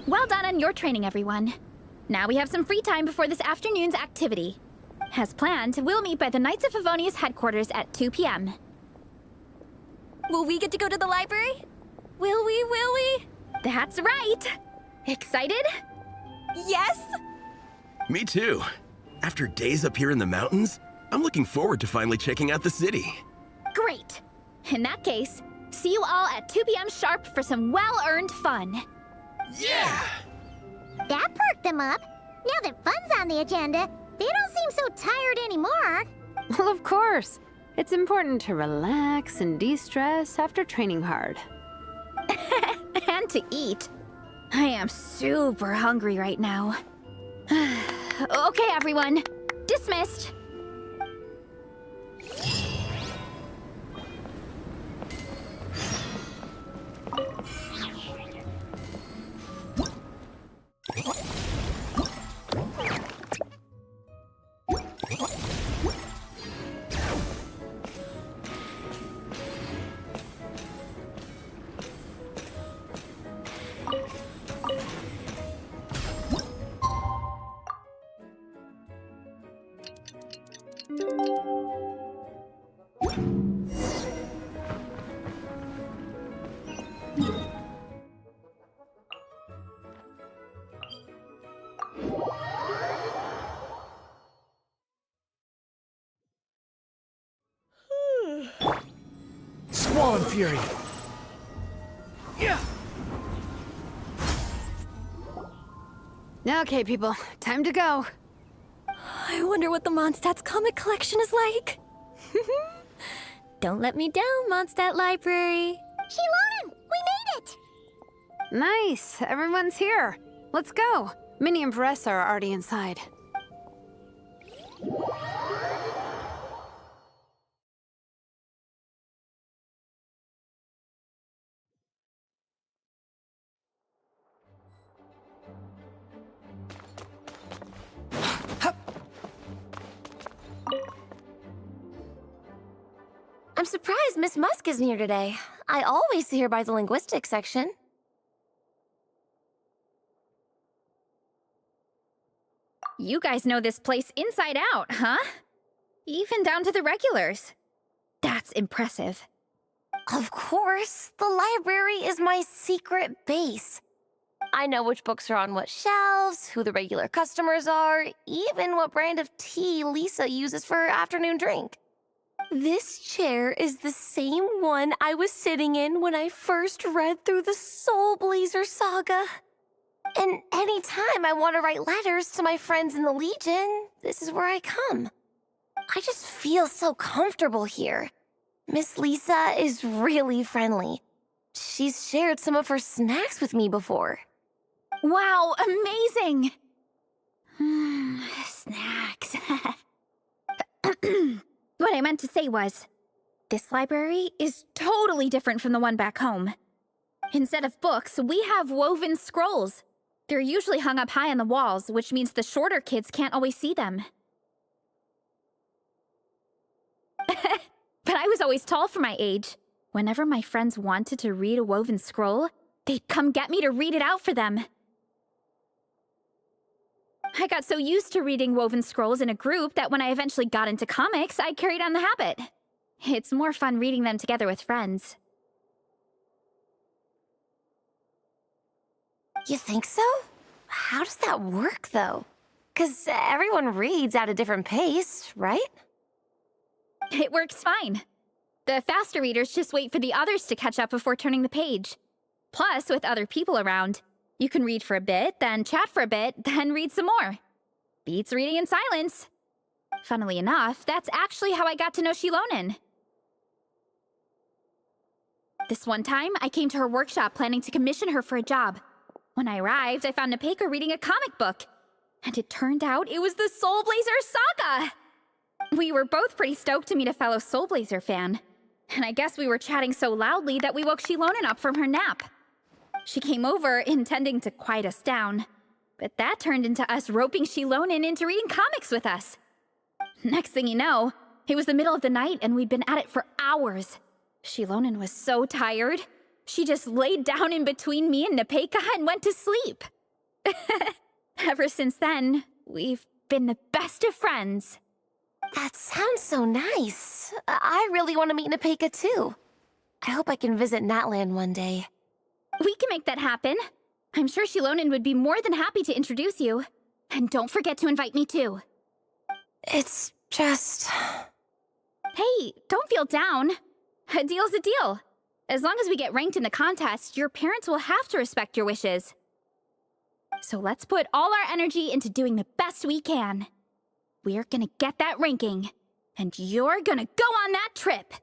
Well done on your training, everyone. Now we have some free time before this afternoon's activity. As planned, we'll meet by the Knights of Favonius headquarters at 2 p.m. Will we get to go to the library? Will we? That's right! Excited? Yes! Me too. After days up here in the mountains, I'm looking forward to finally checking out the city. Great! In that case, see you all at 2 p.m. sharp for some well-earned fun. Yeah! That perked them up. Now that fun's on the agenda, they don't seem so tired anymore. Well, of course. It's important to relax and de-stress after training hard. And to eat. I am super hungry right now. Okay, everyone. Dismissed. Squall and Fury. Yeah. Okay, people, time to go. I wonder what the Mondstadt's comic collection is like. Don't let me down, Mondstadt Library. Shilonen, we made it! Nice, everyone's here. Let's go. Minnie and Varessa are already inside. I'm surprised Miss Musk isn't here today. I always see her by the linguistics section. You guys know this place inside out, huh? Even down to the regulars. That's impressive. Of course, the library is my secret base. I know which books are on what shelves, who the regular customers are, even what brand of tea Lisa uses for her afternoon drink. This chair is the same one I was sitting in when I first read through the Soulblazer saga. And anytime I want to write letters to my friends in the Legion, this is where I come. I just feel so comfortable here. Miss Lisa is really friendly. She's shared some of her snacks with me before. Wow, amazing! Snacks. What I meant to say was, this library is totally different from the one back home. Instead of books, we have woven scrolls. They're usually hung up high on the walls, which means the shorter kids can't always see them. But I was always tall for my age. Whenever my friends wanted to read a woven scroll, they'd come get me to read it out for them. I got so used to reading woven scrolls in a group that when I eventually got into comics, I carried on the habit. It's more fun reading them together with friends. You think so? How does that work, though? 'Cause everyone reads at a different pace, right? It works fine. The faster readers just wait for the others to catch up before turning the page. Plus, with other people around, you can read for a bit, then chat for a bit, then read some more. Beats reading in silence. Funnily enough, that's actually how I got to know Shilonen. This one time, I came to her workshop planning to commission her for a job. When I arrived, I found Nepeka reading a comic book. And it turned out it was the Soulblazer saga! We were both pretty stoked to meet a fellow Soulblazer fan. And I guess we were chatting so loudly that we woke Shilonen up from her nap. She came over intending to quiet us down, but that turned into us roping Shilonen into reading comics with us. Next thing you know, it was the middle of the night and we'd been at it for hours. Shilonen was so tired, she just laid down in between me and Nepeka and went to sleep. Ever since then, we've been the best of friends. That sounds so nice. I really want to meet Nepeka too. I hope I can visit Natlan one day. We can make that happen. I'm sure Shilonen would be more than happy to introduce you. And don't forget to invite me too. It's just... Hey, don't feel down. A deal's a deal. As long as we get ranked in the contest, your parents will have to respect your wishes. So let's put all our energy into doing the best we can. We're gonna get that ranking, and you're gonna go on that trip.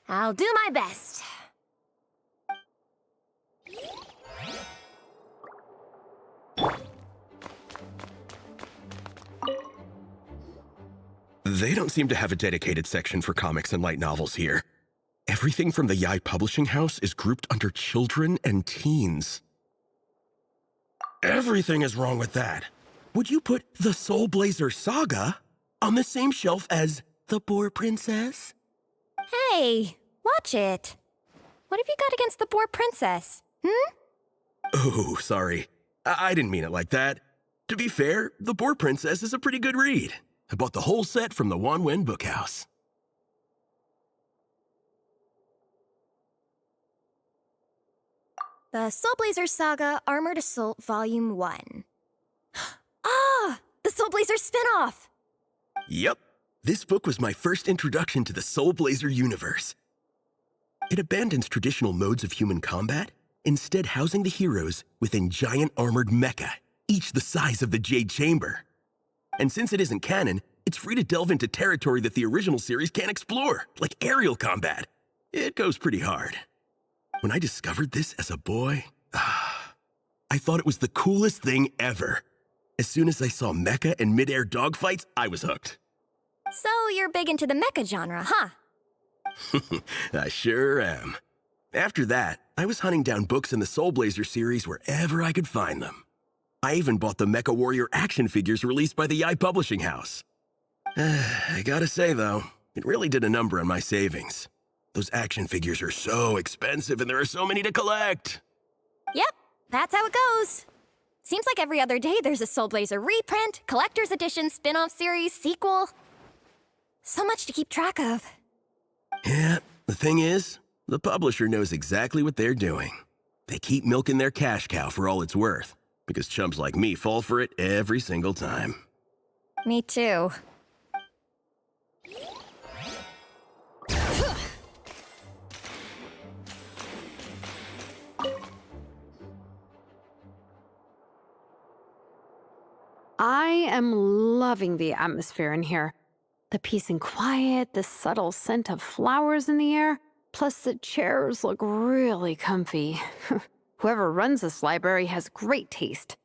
I'll do my best. They don't seem to have a dedicated section for comics and light novels here. Everything from the Yai Publishing House is grouped under children and teens. Everything is wrong with that. Would you put the Soulblazer saga on the same shelf as the Boar Princess? Hey, watch it. What have you got against the Boar Princess? Oh, sorry. I didn't mean it like that. To be fair, the Boar Princess is a pretty good read. I bought the whole set from the Wanwen Bookhouse. The Soulblazer Saga Armored Assault Volume 1. Ah! The Soulblazer spin-off! Yep. This book was my first introduction to the Soulblazer universe. It abandons traditional modes of human combat, instead housing the heroes within giant armored mecha, each the size of the Jade Chamber. And since it isn't canon, it's free to delve into territory that the original series can't explore, like aerial combat. It goes pretty hard. When I discovered this as a boy, I thought it was the coolest thing ever. As soon as I saw mecha and mid-air dogfights, I was hooked. So you're big into the mecha genre, huh? I sure am. After that, I was hunting down books in the Soulblazer series wherever I could find them. I even bought the Mecha Warrior action figures released by the Yai Publishing House. I gotta say, though, it really did a number on my savings. Those action figures are so expensive and there are so many to collect. Yep, that's how it goes. Seems like every other day there's a Soulblazer reprint, collector's edition, spin-off series, sequel. So much to keep track of. Yeah, the thing is, the publisher knows exactly what they're doing. They keep milking their cash cow for all it's worth, because chumps like me fall for it every single time. Me too. am loving the atmosphere in here. The peace and quiet, the subtle scent of flowers in the air, plus the chairs look really comfy. Whoever runs this library has great taste.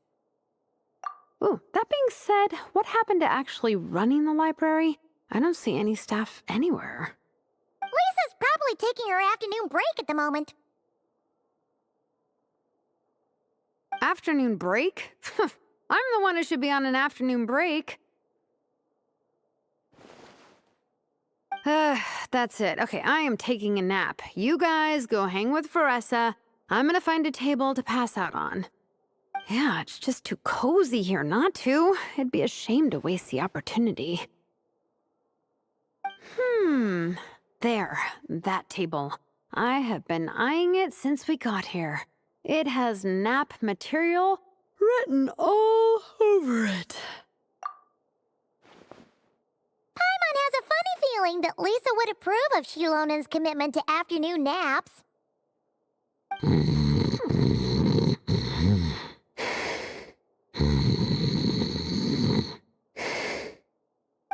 Ooh, that being said, what happened to actually running the library? I don't see any staff anywhere. Lisa's probably taking her afternoon break at the moment. Afternoon break? I'm the one who should be on an afternoon break. That's it. Okay, I am taking a nap. You guys go hang with Faressa. I'm gonna find a table to pass out on. Yeah, it's just too cozy here not to. It'd be a shame to waste the opportunity. There, that table. I have been eyeing it since we got here. It has nap material written all over it. Paimon has a funny feeling that Lisa would approve of Shilonen's commitment to afternoon naps.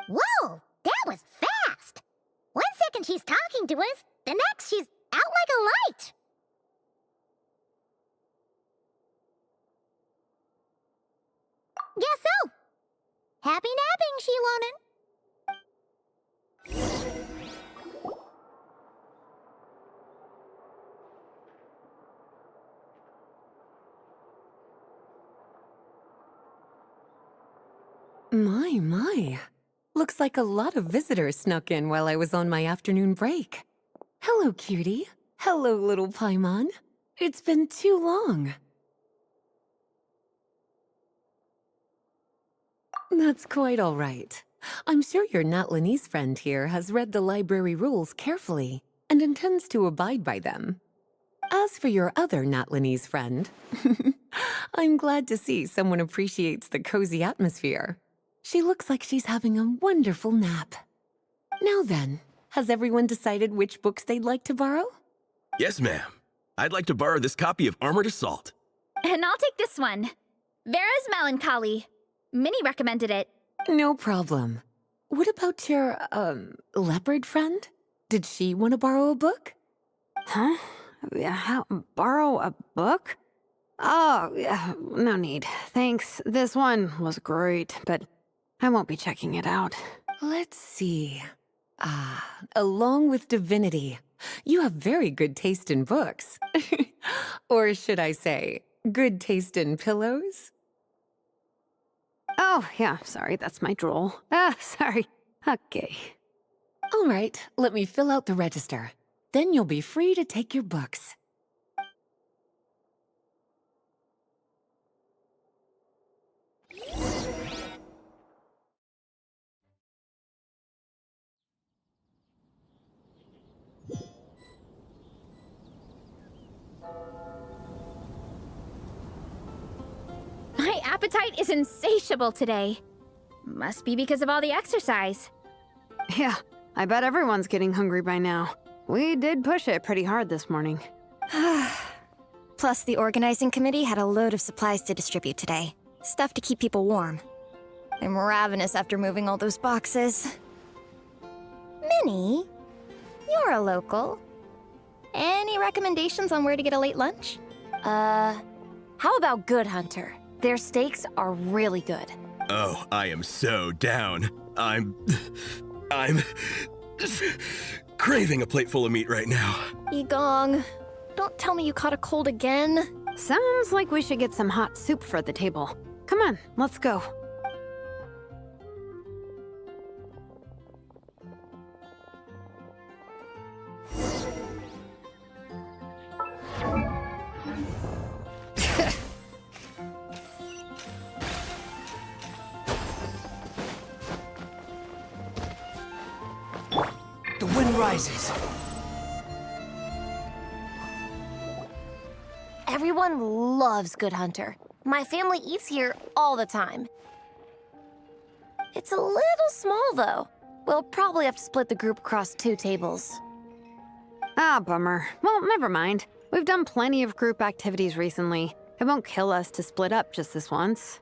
Whoa, that was fast! 1 second she's talking to us, the next she's out like a light. Guess so. Happy napping, Shilonen. My. Looks like a lot of visitors snuck in while I was on my afternoon break. Hello, cutie. Hello, little Paimon. It's been too long. That's quite all right. I'm sure your Natlanese friend here has read the library rules carefully and intends to abide by them. As for your other Natlanese friend, I'm glad to see someone appreciates the cozy atmosphere. She looks like she's having a wonderful nap. Now then, has everyone decided which books they'd like to borrow? Yes, ma'am. I'd like to borrow this copy of Armored Assault. And I'll take this one. Vera's Melancholy. Minnie recommended it. No problem. What about your, leopard friend? Did she want to borrow a book? Huh? Borrow a book? Oh, yeah, no need. Thanks. This one was great, but I won't be checking it out. Let's see. Along with Divinity, you have very good taste in books. Or should I say, good taste in pillows? Oh, yeah, sorry, that's my drool. Sorry. Okay. All right, let me fill out the register. Then you'll be free to take your books. My appetite is insatiable today. Must be because of all the exercise. Yeah, I bet everyone's getting hungry by now. We did push it pretty hard this morning. Plus, the organizing committee had a load of supplies to distribute today. Stuff to keep people warm. I'm ravenous after moving all those boxes. Minnie, you're a local. Any recommendations on where to get a late lunch? How about Good Hunter? Their steaks are really good. Oh, I am so down. I'm craving a plate full of meat right now. Igong, don't tell me you caught a cold again. Sounds like we should get some hot soup for the table. Come on, let's go. The wind rises. Everyone loves Good Hunter. My family eats here all the time. It's a little small, though. We'll probably have to split the group across 2 tables. Ah, bummer. Well, never mind. We've done plenty of group activities recently. It won't kill us to split up just this once.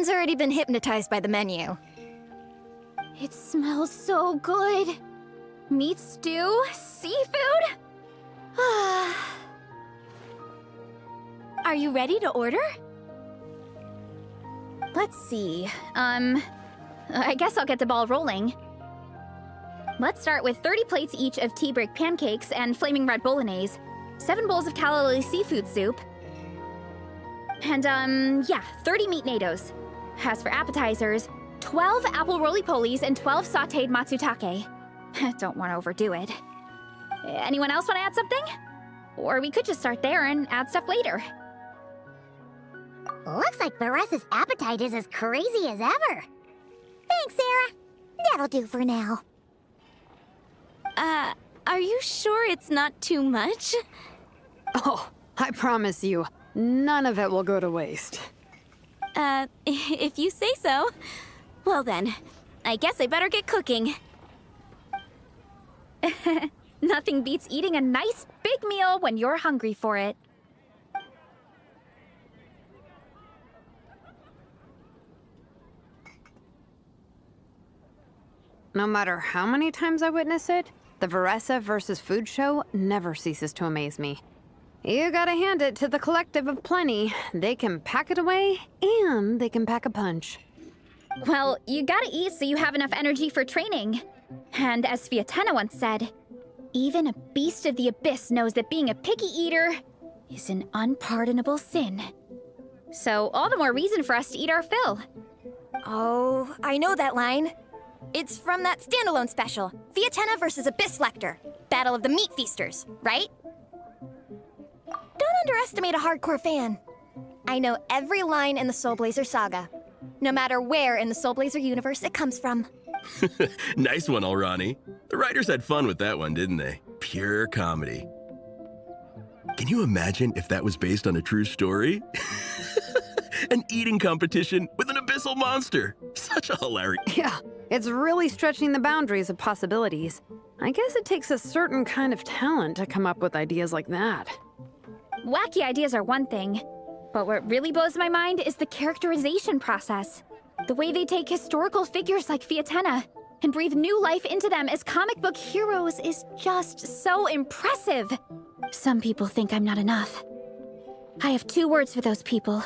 She's already been hypnotized by the menu. It smells so good. Meat stew? Seafood? Are you ready to order? Let's see. I guess I'll get the ball rolling. Let's start with 30 plates each of tea break pancakes and flaming red bolognese, 7 bowls of calla seafood soup, and, 30 meat natos. As for appetizers, 12 apple roly-polies and 12 sautéed matsutake. Don't want to overdo it. Anyone else want to add something? Or we could just start there and add stuff later. Looks like Varesa's appetite is as crazy as ever. Thanks, Sarah. That'll do for now. Are you sure it's not too much? Oh, I promise you, none of it will go to waste. If you say so. Well then, I guess I better get cooking. Nothing beats eating a nice big meal when you're hungry for it. No matter how many times I witness it, the Varesa versus food show never ceases to amaze me. You gotta hand it to the collective of plenty. They can pack it away, and they can pack a punch. Well, you gotta eat so you have enough energy for training. And as Fietena once said, even a beast of the abyss knows that being a picky eater is an unpardonable sin. So all the more reason for us to eat our fill. Oh, I know that line. It's from that standalone special, Fietena versus Abyss Lecter, Battle of the Meat Feasters, right? Don't underestimate a hardcore fan. I know every line in the Soulblazer saga, no matter where in the Soulblazer universe it comes from. Nice one, Alrani. The writers had fun with that one, didn't they? Pure comedy. Can you imagine if that was based on a true story? An eating competition with an abyssal monster. Such a hilarious... Yeah, it's really stretching the boundaries of possibilities. I guess it takes a certain kind of talent to come up with ideas like that. Wacky ideas are one thing, but what really blows my mind is the characterization process. The way they take historical figures like Fietena and breathe new life into them as comic book heroes is just so impressive. Some people think I'm not enough. I have 2 words for those people.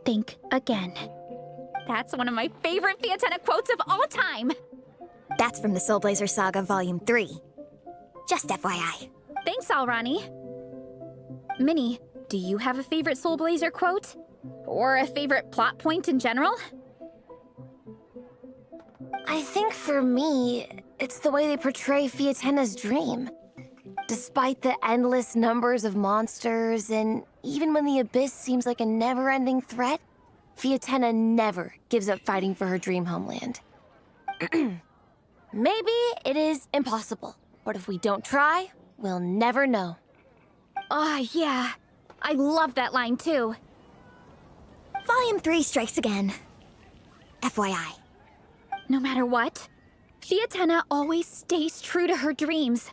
Think again. That's one of my favorite Fietena quotes of all time. That's from the Soulblazer Saga Volume 3. Just FYI. Thanks, Alrani. Minnie, do you have a favorite Soulblazer quote? Or a favorite plot point in general? I think for me, it's the way they portray Fietena's dream. Despite the endless numbers of monsters, and even when the Abyss seems like a never-ending threat, Fietena never gives up fighting for her dream homeland. Maybe it is impossible, but if we don't try, we'll never know. Oh, yeah. I love that line, too. Volume 3 strikes again. FYI. No matter what, Fietena always stays true to her dreams.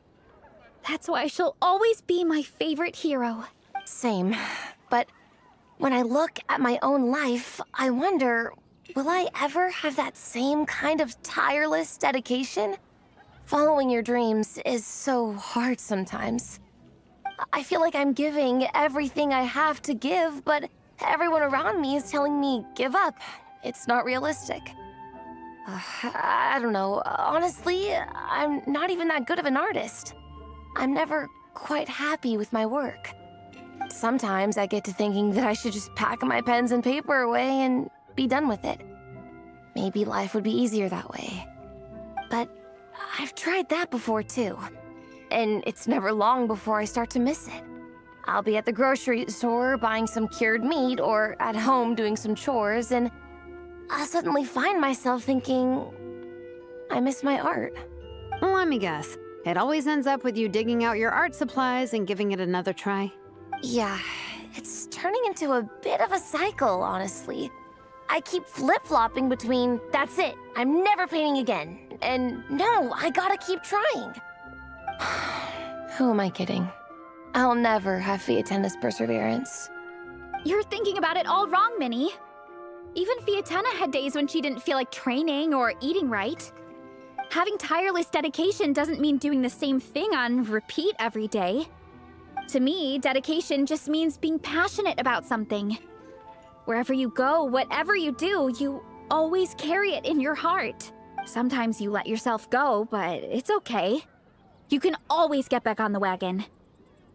That's why she'll always be my favorite hero. Same. But when I look at my own life, I wonder, will I ever have that same kind of tireless dedication? Following your dreams is so hard sometimes. I feel like I'm giving everything I have to give, but everyone around me is telling me, give up. It's not realistic. I don't know. Honestly, I'm not even that good of an artist. I'm never quite happy with my work. Sometimes I get to thinking that I should just pack my pens and paper away and be done with it. Maybe life would be easier that way. But I've tried that before too. And it's never long before I start to miss it. I'll be at the grocery store buying some cured meat or at home doing some chores, and I'll suddenly find myself thinking, I miss my art. Let me guess. It always ends up with you digging out your art supplies and giving it another try. Yeah, it's turning into a bit of a cycle, honestly. I keep flip-flopping between, that's it, I'm never painting again, and no, I gotta keep trying. Who am I kidding? I'll never have Fietena's perseverance. You're thinking about it all wrong, Minnie. Even Fietena had days when she didn't feel like training or eating right. Having tireless dedication doesn't mean doing the same thing on repeat every day. To me, dedication just means being passionate about something. Wherever you go, whatever you do, you always carry it in your heart. Sometimes you let yourself go, but it's okay. You can always get back on the wagon.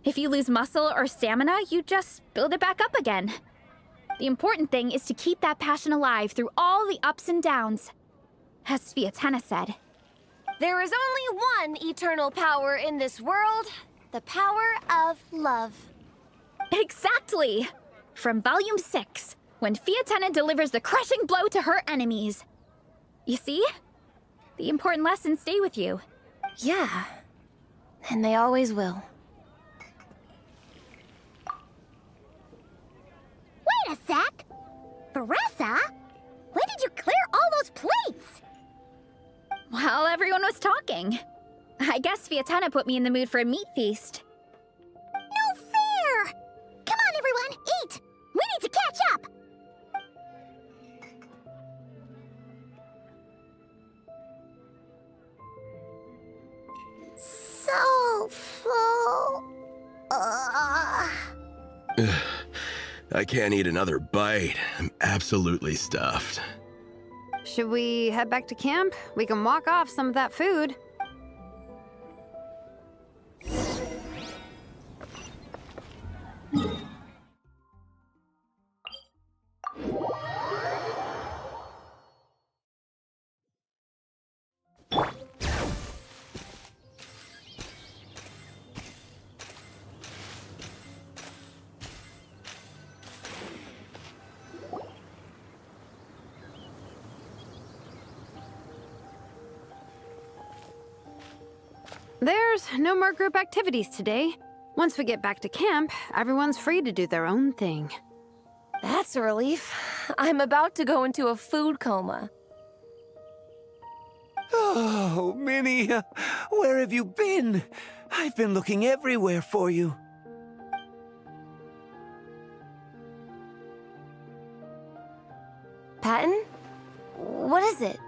If you lose muscle or stamina, you just build it back up again. The important thing is to keep that passion alive through all the ups and downs. As Fietena said, There is only one eternal power in this world, the power of love. exactly! From Volume 6, when Fietena delivers the crushing blow to her enemies. You see? The important lessons stay with you. Yeah, and they always will. Wait a sec! Veressa? When did you clear all those plates? While everyone was talking. I guess Fietena put me in the mood for a meat feast. No fair! Come on, everyone, eat! We need to catch up! So full. I can't eat another bite. I'm absolutely stuffed. Should we head back to camp? We can walk off some of that food. There's no more group activities today. Once we get back to camp, everyone's free to do their own thing. That's a relief. I'm about to go into a food coma. Oh, Minnie, where have you been? I've been looking everywhere for you. Patton? What is it?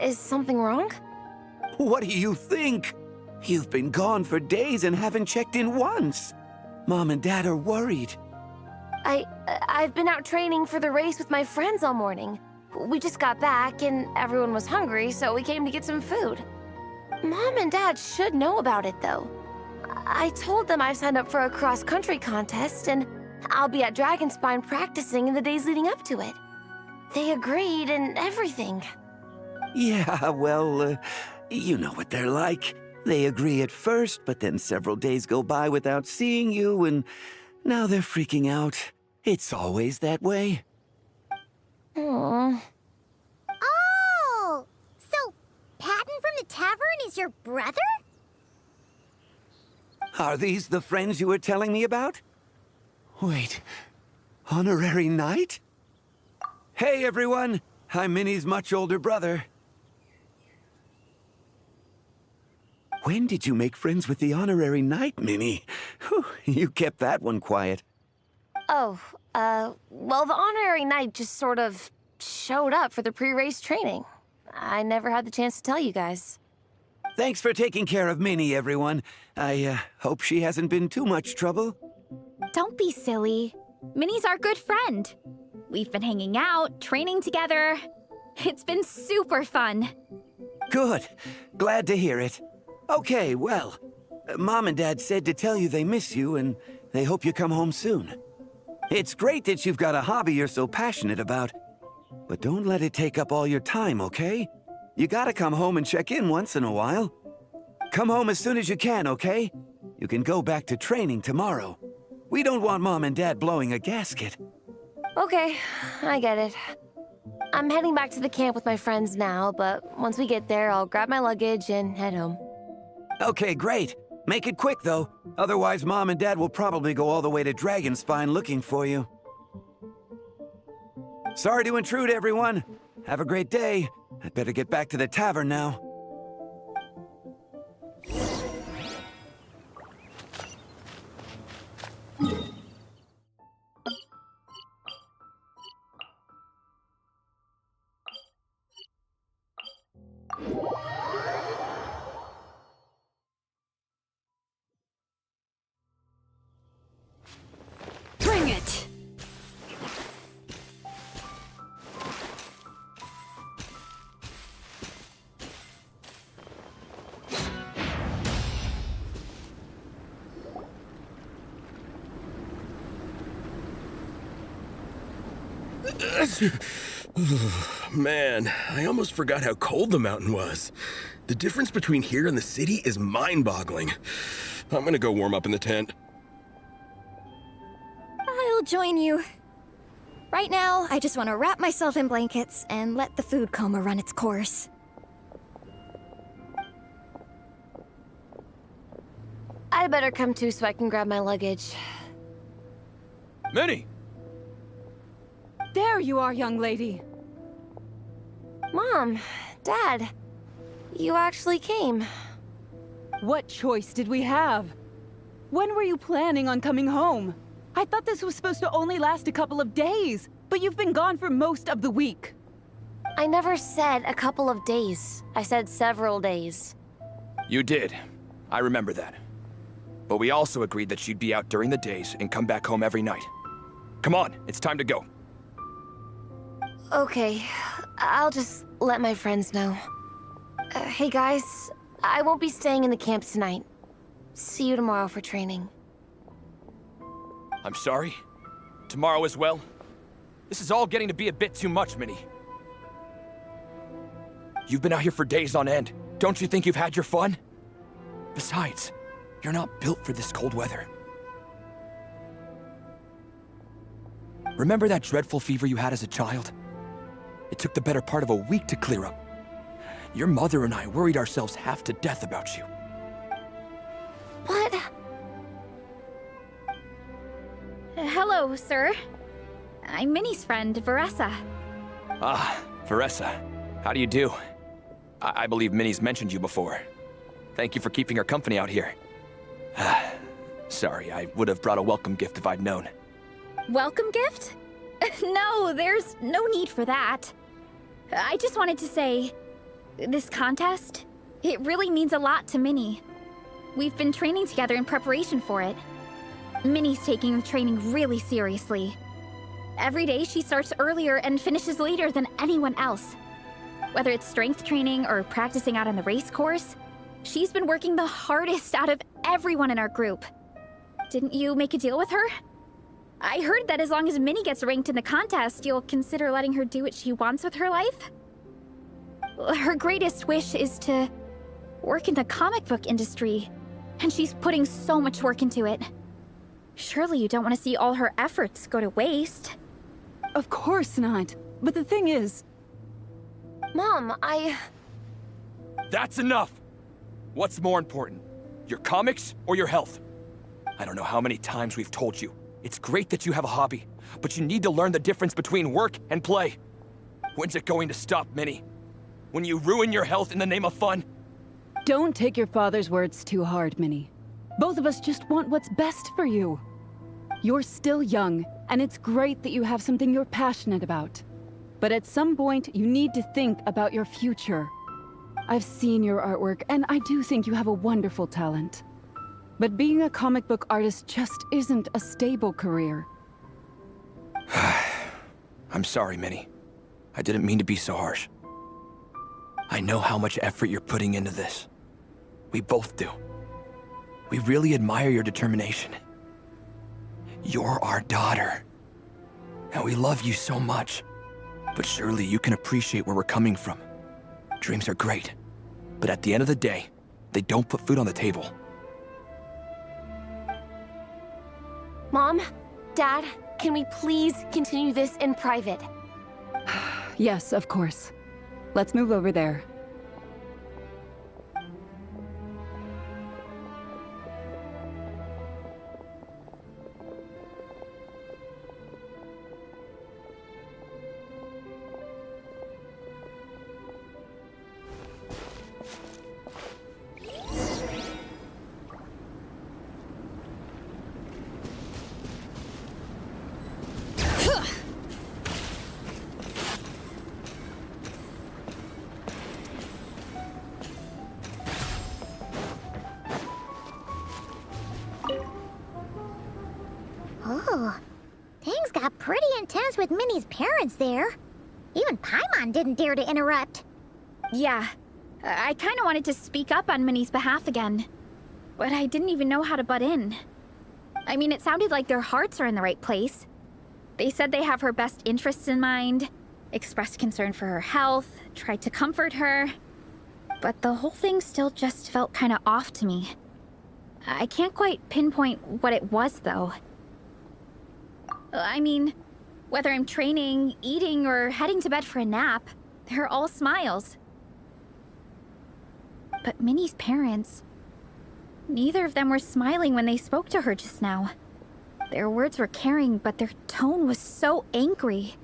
Is something wrong? What do you think? You've been gone for days and haven't checked in once. Mom and Dad are worried. I've been out training for the race with my friends all morning. We just got back and everyone was hungry, so we came to get some food. Mom and Dad should know about it, though. I told them I signed up for a cross-country contest and I'll be at Dragonspine practicing in the days leading up to it. They agreed and everything. Yeah, well, you know what they're like. They agree at first, but then several days go by without seeing you, and now they're freaking out. It's always that way. Aww. Oh! So, Patton from the tavern is your brother? Are these the friends you were telling me about? Wait, honorary knight? Hey, everyone! I'm Minnie's much older brother. When did you make friends with the honorary knight, Minnie? Whew, you kept that one quiet. Oh, well, the honorary knight just sort of showed up for the pre-race training. I never had the chance to tell you guys. Thanks for taking care of Minnie, everyone. I hope she hasn't been too much trouble. Don't be silly. Minnie's our good friend. We've been hanging out, training together. It's been super fun. Good. Glad to hear it. Okay, well, Mom and Dad said to tell you they miss you and they hope you come home soon. It's great that you've got a hobby you're so passionate about, but don't let it take up all your time, okay? You gotta come home and check in once in a while. Come home as soon as you can, okay? You can go back to training tomorrow. We don't want Mom and Dad blowing a gasket. Okay, I get it. I'm heading back to the camp with my friends now, but once we get there, I'll grab my luggage and head home. Okay, great. Make it quick, though. Otherwise, Mom and Dad will probably go all the way to Dragonspine looking for you. Sorry to intrude, everyone. Have a great day. I'd better get back to the tavern now. Man, I almost forgot how cold the mountain was. The difference between here and the city is mind-boggling. I'm gonna go warm up in the tent. I'll join you. Right now, I just want to wrap myself in blankets and let the food coma run its course. I'd better come too so I can grab my luggage. Minnie! There you are, young lady. Mom, Dad, you actually came. What choice did we have? When were you planning on coming home? I thought this was supposed to only last a couple of days, but you've been gone for most of the week. I never said a couple of days. I said several days. You did. I remember that. But we also agreed that she'd be out during the days and come back home every night. Come on, it's time to go. Okay, I'll just let my friends know. Hey guys, I won't be staying in the camp tonight. See you tomorrow for training. I'm sorry. Tomorrow as well. This is all getting to be a bit too much, Minnie. You've been out here for days on end. Don't you think you've had your fun? Besides, you're not built for this cold weather. Remember that dreadful fever you had as a child? It took the better part of a week to clear up. Your mother and I worried ourselves half to death about you. What? Hello, sir. I'm Minnie's friend, Veressa. Ah, Veressa. How do you do? I believe Minnie's mentioned you before. Thank you for keeping her company out here. Sorry, I would have brought a welcome gift if I'd known. Welcome gift? No, there's no need for that. I just wanted to say, this contest, it really means a lot to Minnie. We've been training together in preparation for it. Minnie's taking the training really seriously. Every day she starts earlier and finishes later than anyone else. Whether it's strength training or practicing out on the race course, she's been working the hardest out of everyone in our group. Didn't you make a deal with her? I heard that as long as Minnie gets ranked in the contest, you'll consider letting her do what she wants with her life? Her greatest wish is to work in the comic book industry, and she's putting so much work into it. Surely you don't want to see all her efforts go to waste. Of course not. But the thing is... Mom, That's enough! What's more important? Your comics or your health? I don't know how many times we've told you. It's great that you have a hobby, but you need to learn the difference between work and play. When's it going to stop, Minnie? When you ruin your health in the name of fun? Don't take your father's words too hard, Minnie. Both of us just want what's best for you. You're still young, and it's great that you have something you're passionate about. But at some point, you need to think about your future. I've seen your artwork, and I do think you have a wonderful talent. But being a comic book artist just isn't a stable career. I'm sorry, Minnie. I didn't mean to be so harsh. I know how much effort you're putting into this. We both do. We really admire your determination. You're our daughter. And we love you so much. But surely you can appreciate where we're coming from. Dreams are great. But at the end of the day, they don't put food on the table. Mom, Dad, can we please continue this in private? Yes, of course. Let's move over there. Oh, things got pretty intense with Minnie's parents there. Even Paimon didn't dare to interrupt. Yeah, I kind of wanted to speak up on Minnie's behalf again, but I didn't even know how to butt in. I mean, it sounded like their hearts are in the right place. They said they have her best interests in mind, expressed concern for her health, tried to comfort her. But the whole thing still just felt kind of off to me. I can't quite pinpoint what it was, though. I mean, whether I'm training, eating, or heading to bed for a nap, they're all smiles. But Minnie's parents, neither of them were smiling when they spoke to her just now. Their words were caring, but their tone was so angry.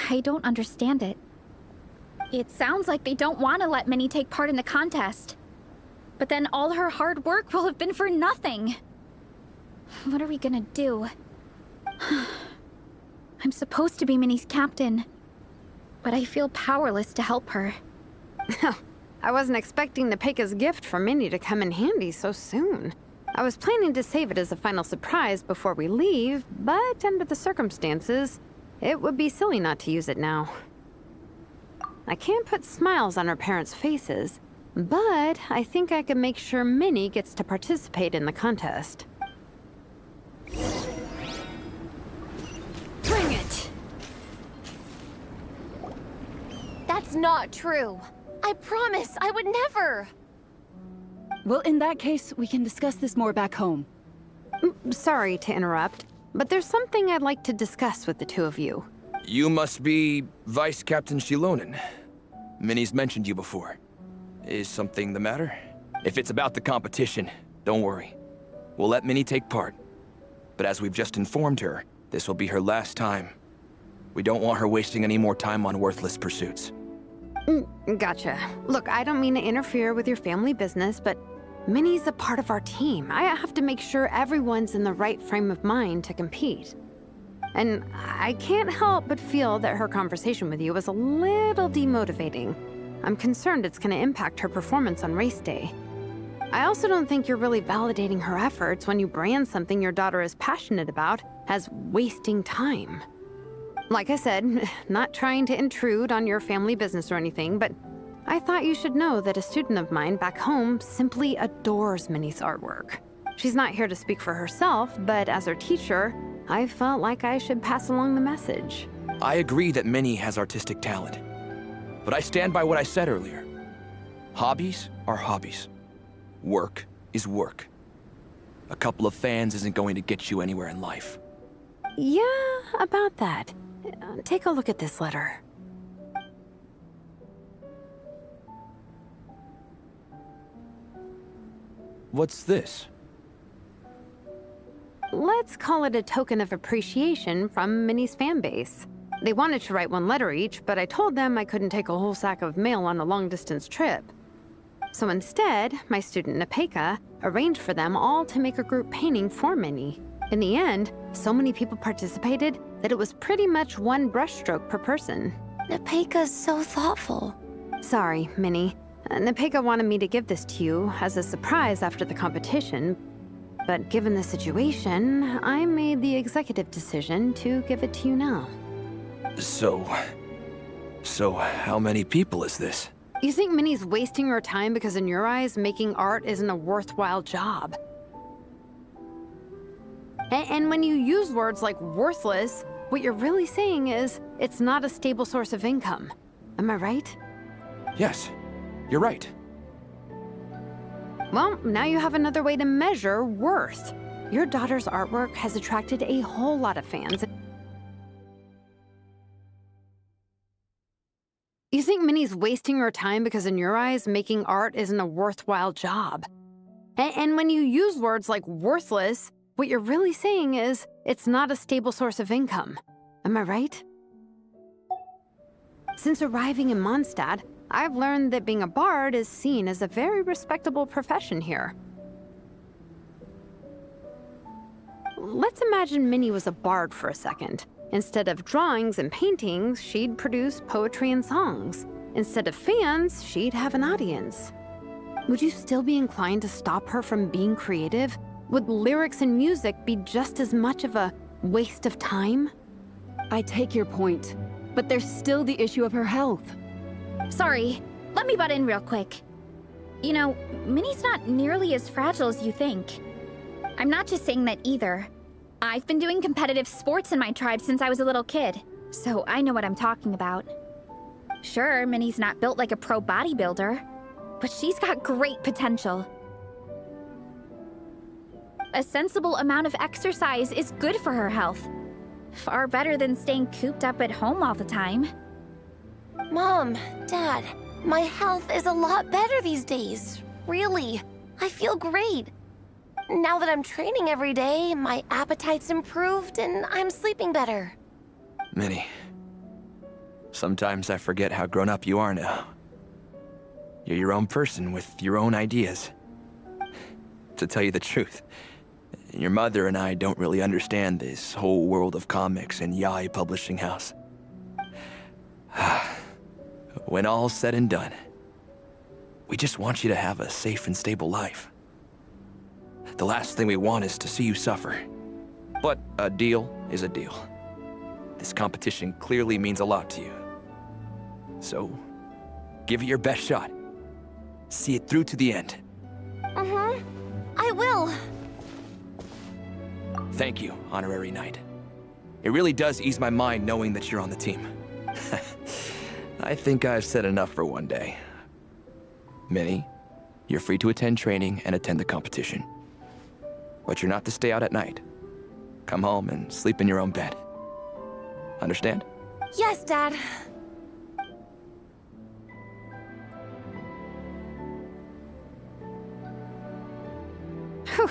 I don't understand it. It sounds like they don't want to let Minnie take part in the contest. But then all her hard work will have been for nothing. What are we gonna do? I'm supposed to be Minnie's captain, but I feel powerless to help her. I wasn't expecting Nepeka's gift for Minnie to come in handy so soon. I was planning to save it as a final surprise before we leave, but under the circumstances, it would be silly not to use it now. I can't put smiles on her parents' faces, but I think I can make sure Minnie gets to participate in the contest. Bring it! That's not true. I promise I would never! Well, in that case, we can discuss this more back home. Sorry to interrupt, but there's something I'd like to discuss with the two of you. You must be Vice Captain Shilonen. Minnie's mentioned you before. Is something the matter? If it's about the competition, don't worry. We'll let Minnie take part. But as we've just informed her, this will be her last time. We don't want her wasting any more time on worthless pursuits. Gotcha. Look, I don't mean to interfere with your family business, but Minnie's a part of our team. I have to make sure everyone's in the right frame of mind to compete. And I can't help but feel that her conversation with you was a little demotivating. I'm concerned it's going to impact her performance on race day. I also don't think you're really validating her efforts when you brand something your daughter is passionate about as wasting time. Like I said, not trying to intrude on your family business or anything, but I thought you should know that a student of mine back home simply adores Minnie's artwork. She's not here to speak for herself, but as her teacher, I felt like I should pass along the message. I agree that Minnie has artistic talent. But I stand by what I said earlier. Hobbies are hobbies. Work is work. A couple of fans isn't going to get you anywhere in life. Yeah, about that. Take a look at this letter. What's this? Let's call it a token of appreciation from Minnie's fan base. They wanted to write one letter each, but I told them I couldn't take a whole sack of mail on a long-distance trip. So instead, my student Nepeka arranged for them all to make a group painting for Minnie. In the end, so many people participated that it was pretty much one brushstroke per person. Nepeka's so thoughtful. Sorry, Minnie. Nepeka wanted me to give this to you as a surprise after the competition, but given the situation, I made the executive decision to give it to you now. So how many people is this? You think Minnie's wasting her time because in your eyes, making art isn't a worthwhile job? And when you use words like worthless, what you're really saying is it's not a stable source of income. Am I right? Yes, you're right. Well, now you have another way to measure worth. Your daughter's artwork has attracted a whole lot of fans. You think Minnie's wasting her time because in your eyes, making art isn't a worthwhile job? And when you use words like worthless, what you're really saying is it's not a stable source of income. Am I right? Since arriving in Mondstadt, I've learned that being a bard is seen as a very respectable profession here. Let's imagine Minnie was a bard for a second. Instead of drawings and paintings, she'd produce poetry and songs. Instead of fans, she'd have an audience. Would you still be inclined to stop her from being creative? Would lyrics and music be just as much of a waste of time? I take your point, but there's still the issue of her health. Sorry, let me butt in real quick. You know, Minnie's not nearly as fragile as you think. I'm not just saying that either. I've been doing competitive sports in my tribe since I was a little kid, so I know what I'm talking about. Sure, Minnie's not built like a pro bodybuilder, but she's got great potential. A sensible amount of exercise is good for her health. Far better than staying cooped up at home all the time. Mom, Dad, my health is a lot better these days. Really, I feel great. Now that I'm training every day, my appetite's improved and I'm sleeping better. Minnie, sometimes I forget how grown up you are now. You're your own person with your own ideas. To tell you the truth, your mother and I don't really understand this whole world of comics and yaoi publishing house. When all's said and done, we just want you to have a safe and stable life. The last thing we want is to see you suffer. But a deal is a deal. This competition clearly means a lot to you. So, give it your best shot. See it through to the end. I will. Thank you, Honorary Knight. It really does ease my mind knowing that you're on the team. I think I've said enough for one day. Minnie, you're free to attend training and attend the competition. But you're not to stay out at night. Come home and sleep in your own bed. Understand? Yes, Dad. Whew.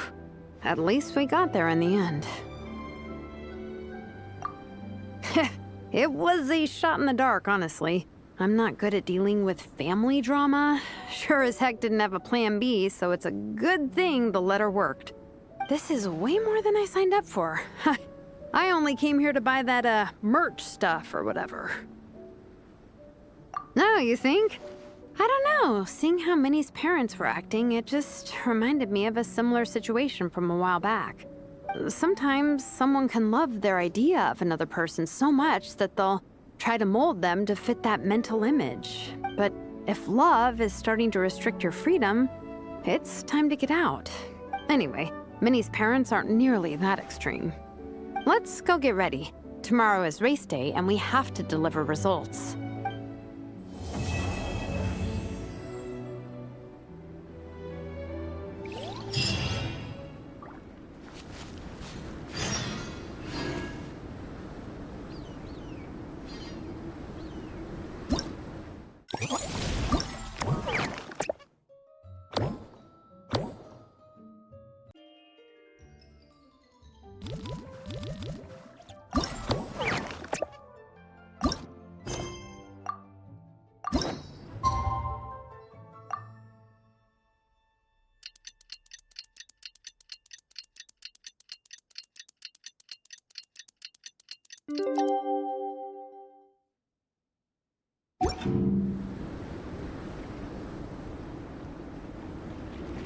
At least we got there in the end. It was a shot in the dark, honestly. I'm not good at dealing with family drama. Sure as heck didn't have a plan B, so it's a good thing the letter worked. This is way more than I signed up for. I only came here to buy that, merch stuff or whatever. No, you think? I don't know. Seeing how Minnie's parents were acting, it just reminded me of a similar situation from a while back. Sometimes someone can love their idea of another person so much that they'll try to mold them to fit that mental image. But if love is starting to restrict your freedom, it's time to get out. Anyway, Minnie's parents aren't nearly that extreme. Let's go get ready. Tomorrow is race day and we have to deliver results.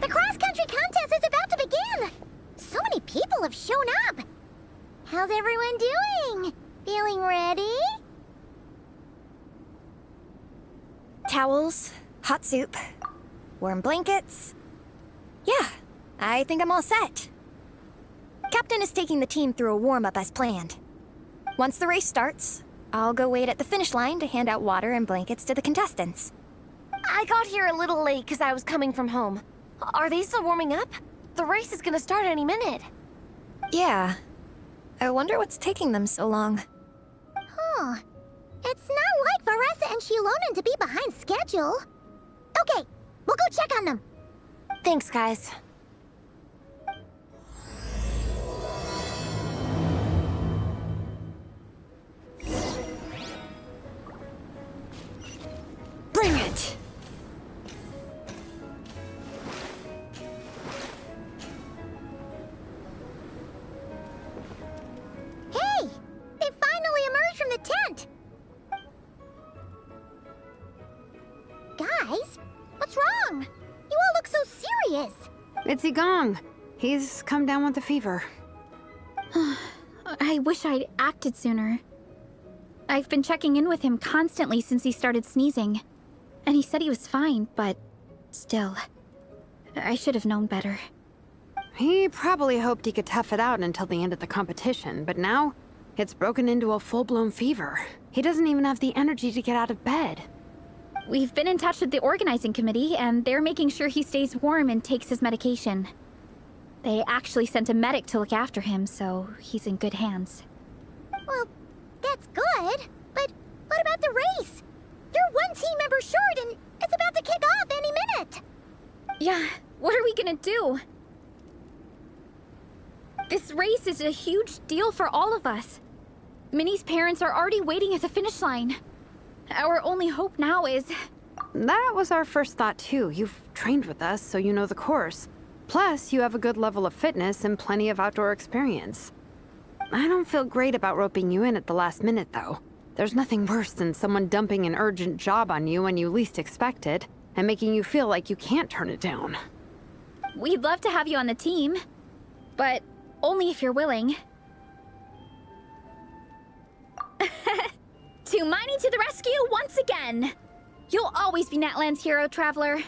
The cross-country contest is about to begin! So many people have shown up! How's everyone doing? Feeling ready? Towels, hot soup, warm blankets. Yeah, I think I'm all set. Captain is taking the team through a warm-up as planned. Once the race starts, I'll go wait at the finish line to hand out water and blankets to the contestants. I got here a little late because I was coming from home. Are they still warming up? The race is gonna start any minute. Yeah. I wonder what's taking them so long. Huh. It's not like Varessa and Shilonen to be behind schedule. Okay, we'll go check on them. Thanks, guys. Bring it! Hey! They finally emerged from the tent! Guys, what's wrong? You all look so serious. It's Igong. He's come down with a fever. I wish I'd acted sooner. I've been checking in with him constantly since he started sneezing. And he said he was fine, but still. I should have known better. He probably hoped he could tough it out until the end of the competition, but now it's broken into a full-blown fever. He doesn't even have the energy to get out of bed. We've been in touch with the organizing committee, and they're making sure he stays warm and takes his medication. They actually sent a medic to look after him, so he's in good hands. Well, that's good, but what about the race? You're one team member short, and it's about to kick off any minute. Yeah, what are we gonna do? This race is a huge deal for all of us. Minnie's parents are already waiting at the finish line. Our only hope now is... That was our first thought too. You've trained with us, so you know the course. Plus, you have a good level of fitness and plenty of outdoor experience. I don't feel great about roping you in at the last minute, though. There's nothing worse than someone dumping an urgent job on you when you least expect it, and making you feel like you can't turn it down. We'd love to have you on the team, but only if you're willing. To mining to the rescue once again! You'll always be Natlan's hero, Traveler.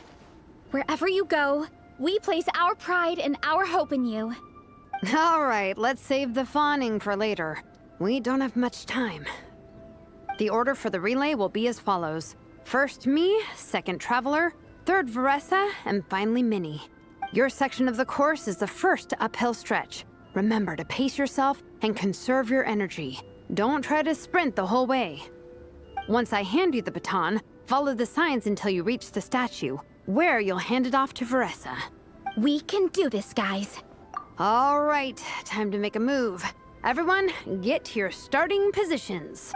Wherever you go, we place our pride and our hope in you. All right, let's save the fawning for later. We don't have much time. The order for the relay will be as follows. First me, second Traveler, third Veressa, and finally Minnie. Your section of the course is the first uphill stretch. Remember to pace yourself and conserve your energy. Don't try to sprint the whole way. Once I hand you the baton, follow the signs until you reach the statue, where you'll hand it off to Veressa. We can do this, guys. All right, time to make a move. Everyone, get to your starting positions.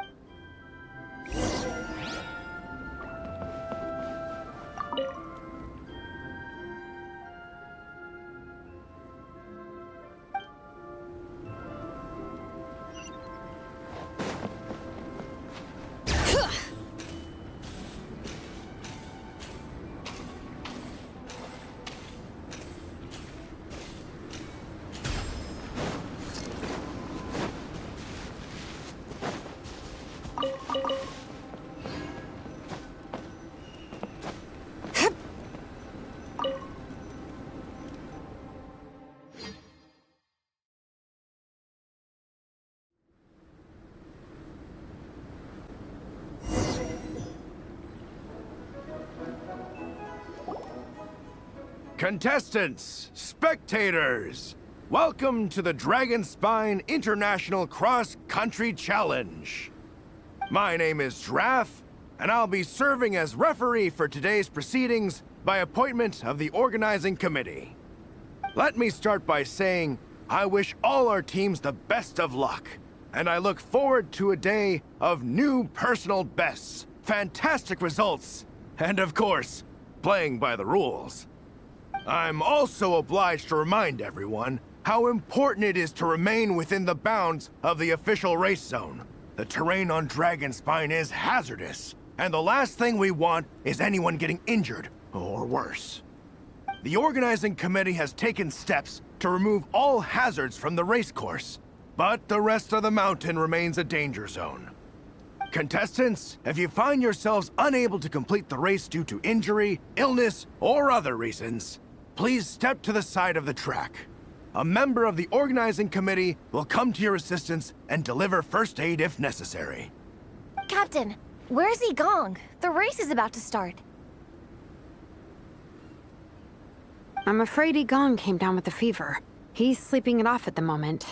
Contestants, spectators, welcome to the Dragonspine International Cross Country Challenge. My name is Drath, and I'll be serving as referee for today's proceedings by appointment of the organizing committee. Let me start by saying I wish all our teams the best of luck, and I look forward to a day of new personal bests, fantastic results, and of course, playing by the rules. I'm also obliged to remind everyone how important it is to remain within the bounds of the official race zone. The terrain on Dragonspine is hazardous, and the last thing we want is anyone getting injured, or worse. The organizing committee has taken steps to remove all hazards from the race course, but the rest of the mountain remains a danger zone. Contestants, if you find yourselves unable to complete the race due to injury, illness, or other reasons, please step to the side of the track. A member of the organizing committee will come to your assistance and deliver first aid if necessary. Captain, where's Gong? The race is about to start. I'm afraid Gong came down with a fever. He's sleeping it off at the moment.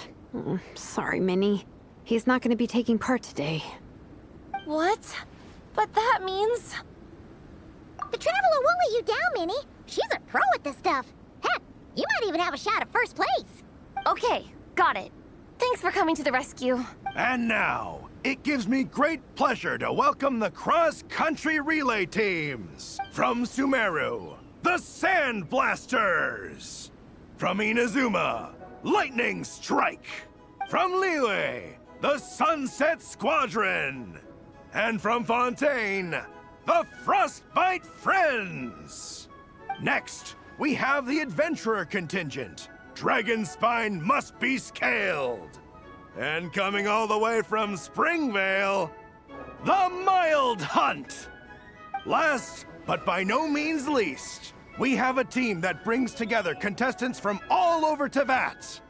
Sorry, Minnie. He's not going to be taking part today. What? But that means... The Traveler won't let you down, Minnie. She's a pro at this stuff. Heck, you might even have a shot at first place. Okay, got it. Thanks for coming to the rescue. And now, it gives me great pleasure to welcome the cross-country relay teams. From Sumeru, the Sand Blasters. From Inazuma, Lightning Strike. From Liyue, the Sunset Squadron. And from Fontaine, the Frostbite Friends. Next, we have the Adventurer contingent. Dragonspine must be scaled. And coming all the way from Springvale, the Mild Hunt. Last, but by no means least, we have a team that brings together contestants from all all over to that!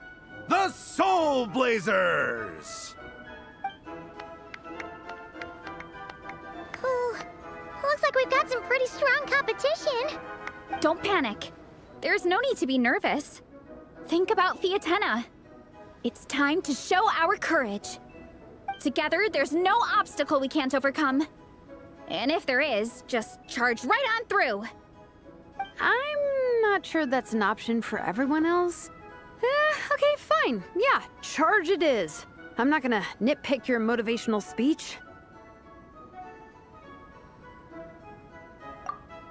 The Soulblazers! Ooh, looks like we've got some pretty strong competition. Don't panic. There's no need to be nervous. Think about Fietena. It's time to show our courage. Together, there's no obstacle we can't overcome. And if there is, just charge right on through. I'm not sure that's an option for everyone else. Okay, fine. Yeah, charge it is. I'm not gonna nitpick your motivational speech.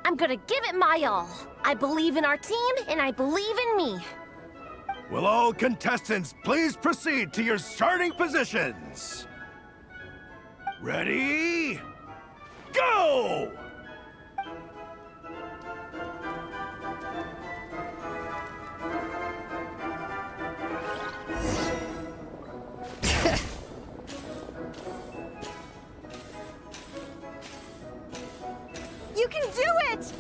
I'm gonna give it my all. I believe in our team, and I believe in me. Will all contestants please proceed to your starting positions? Ready? Go! You can do it!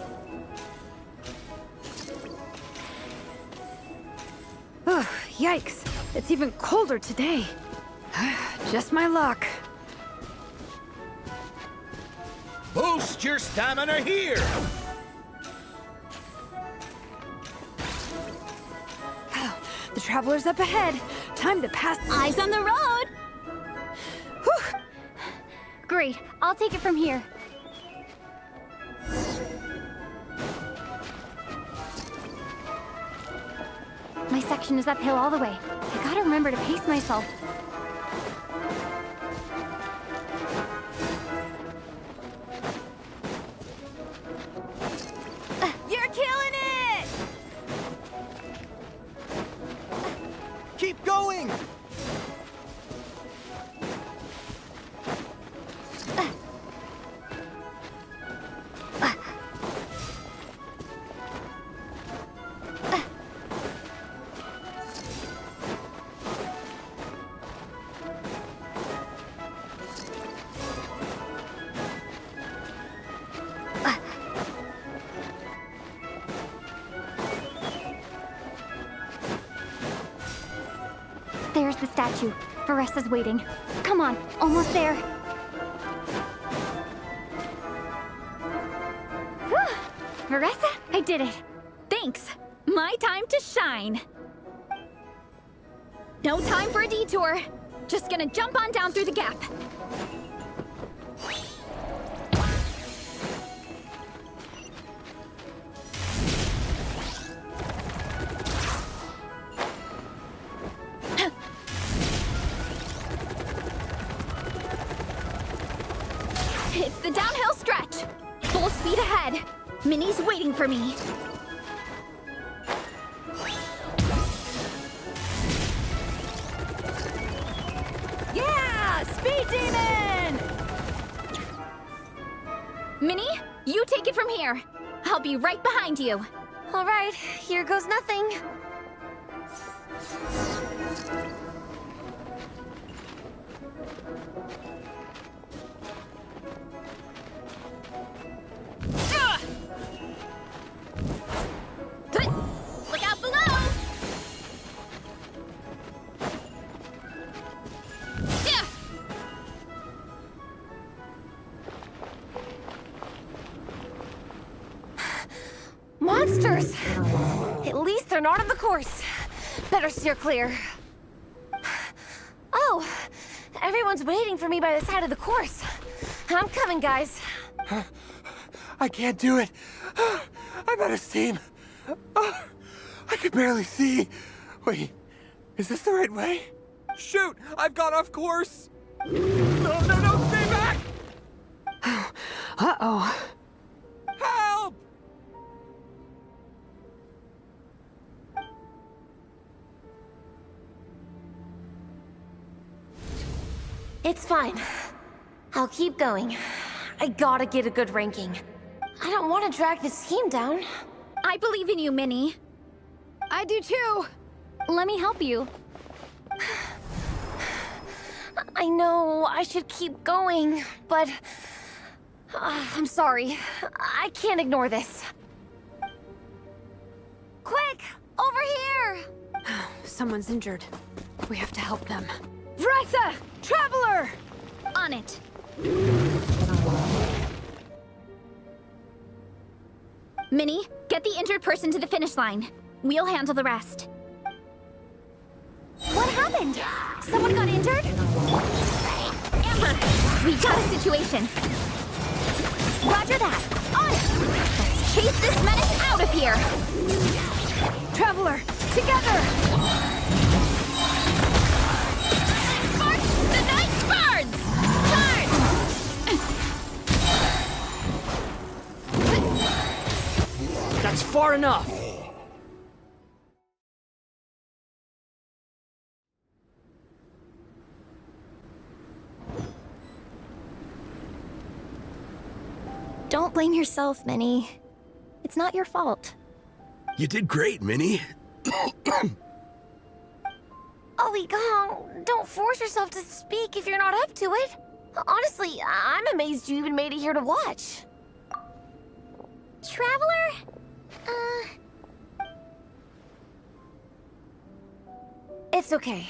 Oh, yikes. It's even colder today. Just my luck. Boost your stamina here! The traveler's up ahead. Time to pass. Eyes on the road! Whew. Great, I'll take it from here. My section is uphill all the way. I gotta remember to pace myself. You're killing it! Keep going! There's the statue. Varessa's waiting. Come on, almost there. Whew. Varessa, I did it. Thanks. My time to shine. No time for a detour. Just gonna jump on down through the gap. It's the downhill stretch. Full speed ahead. Minnie's waiting for me. Yeah! Speed demon! Minnie, you take it from here. I'll be right behind you. All right, here goes nothing. Look out below! Monsters! At least they're not on the course. Better steer clear. Oh, everyone's waiting for me by the side of the course. I'm coming, guys. I can't do it. I'm out of steam. I could barely see. Wait, is this the right way? Shoot, I've gone off course. No, stay back! Uh-oh. Help! It's fine. I'll keep going. I gotta get a good ranking. I don't want to drag this team down. I believe in you, Minnie. I do too. Let me help you. I know I should keep going, but... I'm sorry. I can't ignore this. Quick! Over here! Someone's injured. We have to help them. Vressa! Traveler! On it. Minnie, get the injured person to the finish line. We'll handle the rest. What happened? Someone got injured? Amber, we got a situation. Roger that. On it! Let's chase this menace out of here. Traveler, together! Spark the Night Birds! Turn! That's far enough! Don't blame yourself, Minnie. It's not your fault. You did great, Minnie. Ollie Gong, don't force yourself to speak if you're not up to it. Honestly, I'm amazed you even made it here to watch. Traveler? It's okay.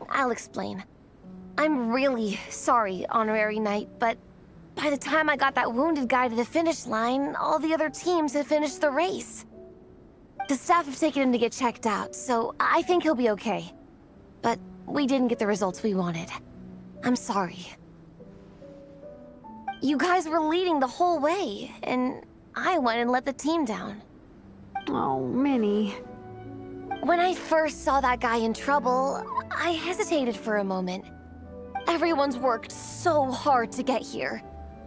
I'll explain. I'm really sorry, Honorary Knight, but by the time I got that wounded guy to the finish line, all the other teams had finished the race. The staff have taken him to get checked out, so I think he'll be okay. But we didn't get the results we wanted. I'm sorry. You guys were leading the whole way, and I went and let the team down. Oh, Minnie. When I first saw that guy in trouble, I hesitated for a moment. Everyone's worked so hard to get here.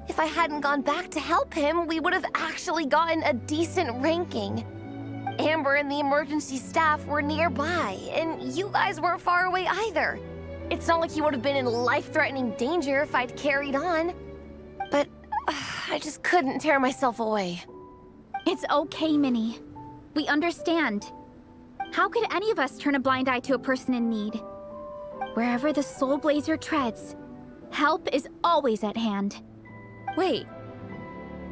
If I hadn't gone back to help him, we would have actually gotten a decent ranking. Amber and the emergency staff were nearby, and you guys weren't far away either. It's not like he would have been in life-threatening danger if I'd carried on. But I just couldn't tear myself away. It's okay, Minnie. We understand. How could any of us turn a blind eye to a person in need? Wherever the Soulblazer treads, help is always at hand. Wait,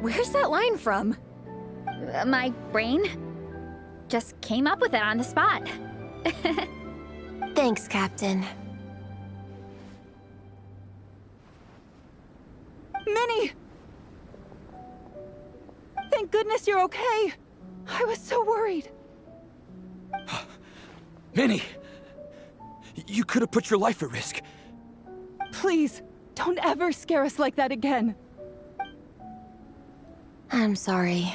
where's that line from? My brain just came up with it on the spot. Thanks, Captain. Minnie! Thank goodness you're okay. I was so worried. Minnie! You could have put your life at risk. Please, don't ever scare us like that again. I'm sorry.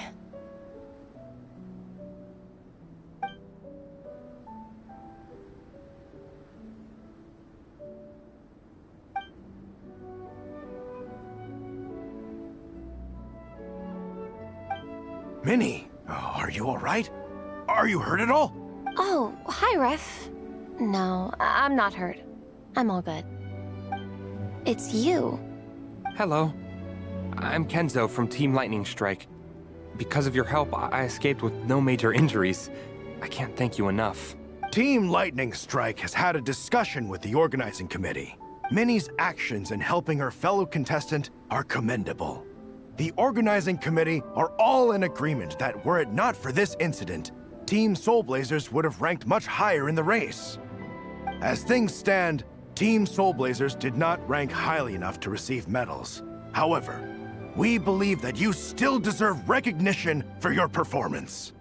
Minnie, are you all right? Are you hurt at all? Oh, hi, Ref. No, I'm not hurt. I'm all good. It's you. Hello. I'm Kenzo from Team Lightning Strike. Because of your help, I escaped with no major injuries. I can't thank you enough. Team Lightning Strike has had a discussion with the organizing committee. Minnie's actions in helping her fellow contestant are commendable. The organizing committee are all in agreement that were it not for this incident, Team Soulblazers would have ranked much higher in the race. As things stand, Team Soulblazers did not rank highly enough to receive medals. However, we believe that you still deserve recognition for your performance.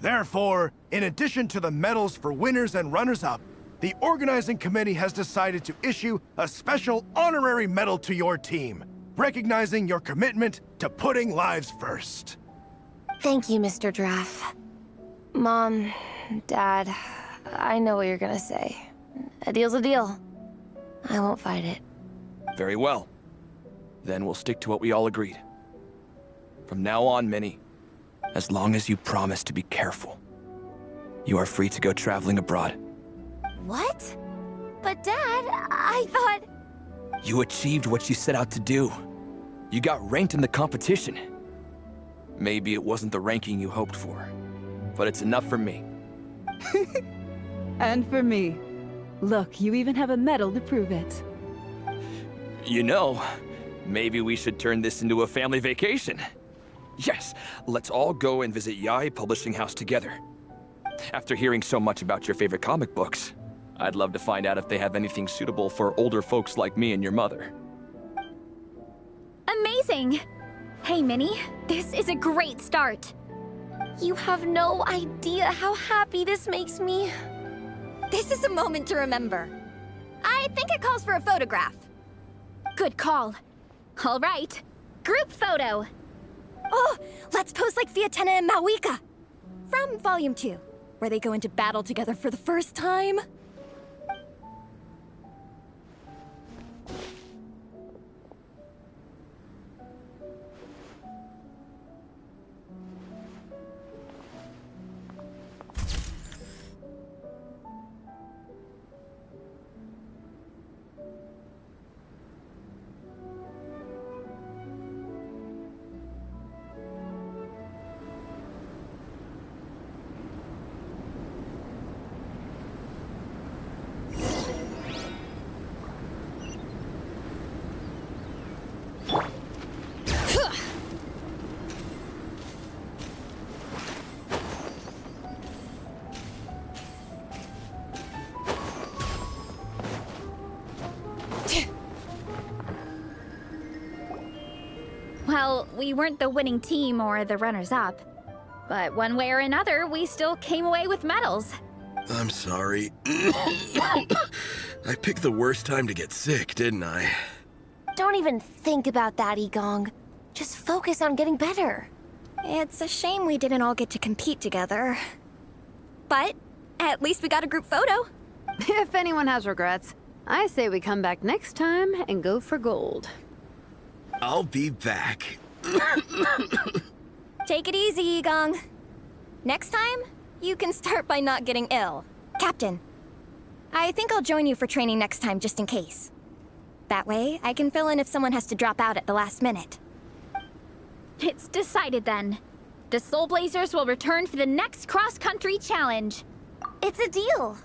Therefore, in addition to the medals for winners and runners-up, the organizing committee has decided to issue a special honorary medal to your team, recognizing your commitment to putting lives first. Thank you, Mr. Draff. Mom, Dad, I know what you're gonna say. A deal's a deal. I won't fight it. Very well. Then we'll stick to what we all agreed. From now on, Minnie, as long as you promise to be careful, you are free to go traveling abroad. What? But Dad, I thought... You achieved what you set out to do. You got ranked in the competition. Maybe it wasn't the ranking you hoped for, but it's enough for me. And for me. Look, you even have a medal to prove it. You know, maybe we should turn this into a family vacation. Yes, let's all go and visit Yae Publishing House together. After hearing so much about your favorite comic books, I'd love to find out if they have anything suitable for older folks like me and your mother. Amazing! Hey, Minnie, this is a great start. You have no idea how happy this makes me. This is a moment to remember. I think it calls for a photograph. Good call. All right, group photo. Oh, let's pose like Fietena and Mawika. From Volume 2, where they go into battle together for the first time. Well, we weren't the winning team or the runners-up. But one way or another, we still came away with medals. I'm sorry. I picked the worst time to get sick, didn't I? Don't even think about that, Igong. Just focus on getting better. It's a shame we didn't all get to compete together. But at least we got a group photo. If anyone has regrets, I say we come back next time and go for gold. I'll be back. Take it easy, Igong. Next time, you can start by not getting ill. Captain, I think I'll join you for training next time just in case. That way, I can fill in if someone has to drop out at the last minute. It's decided then. The Soulblazers will return for the next cross-country challenge. It's a deal.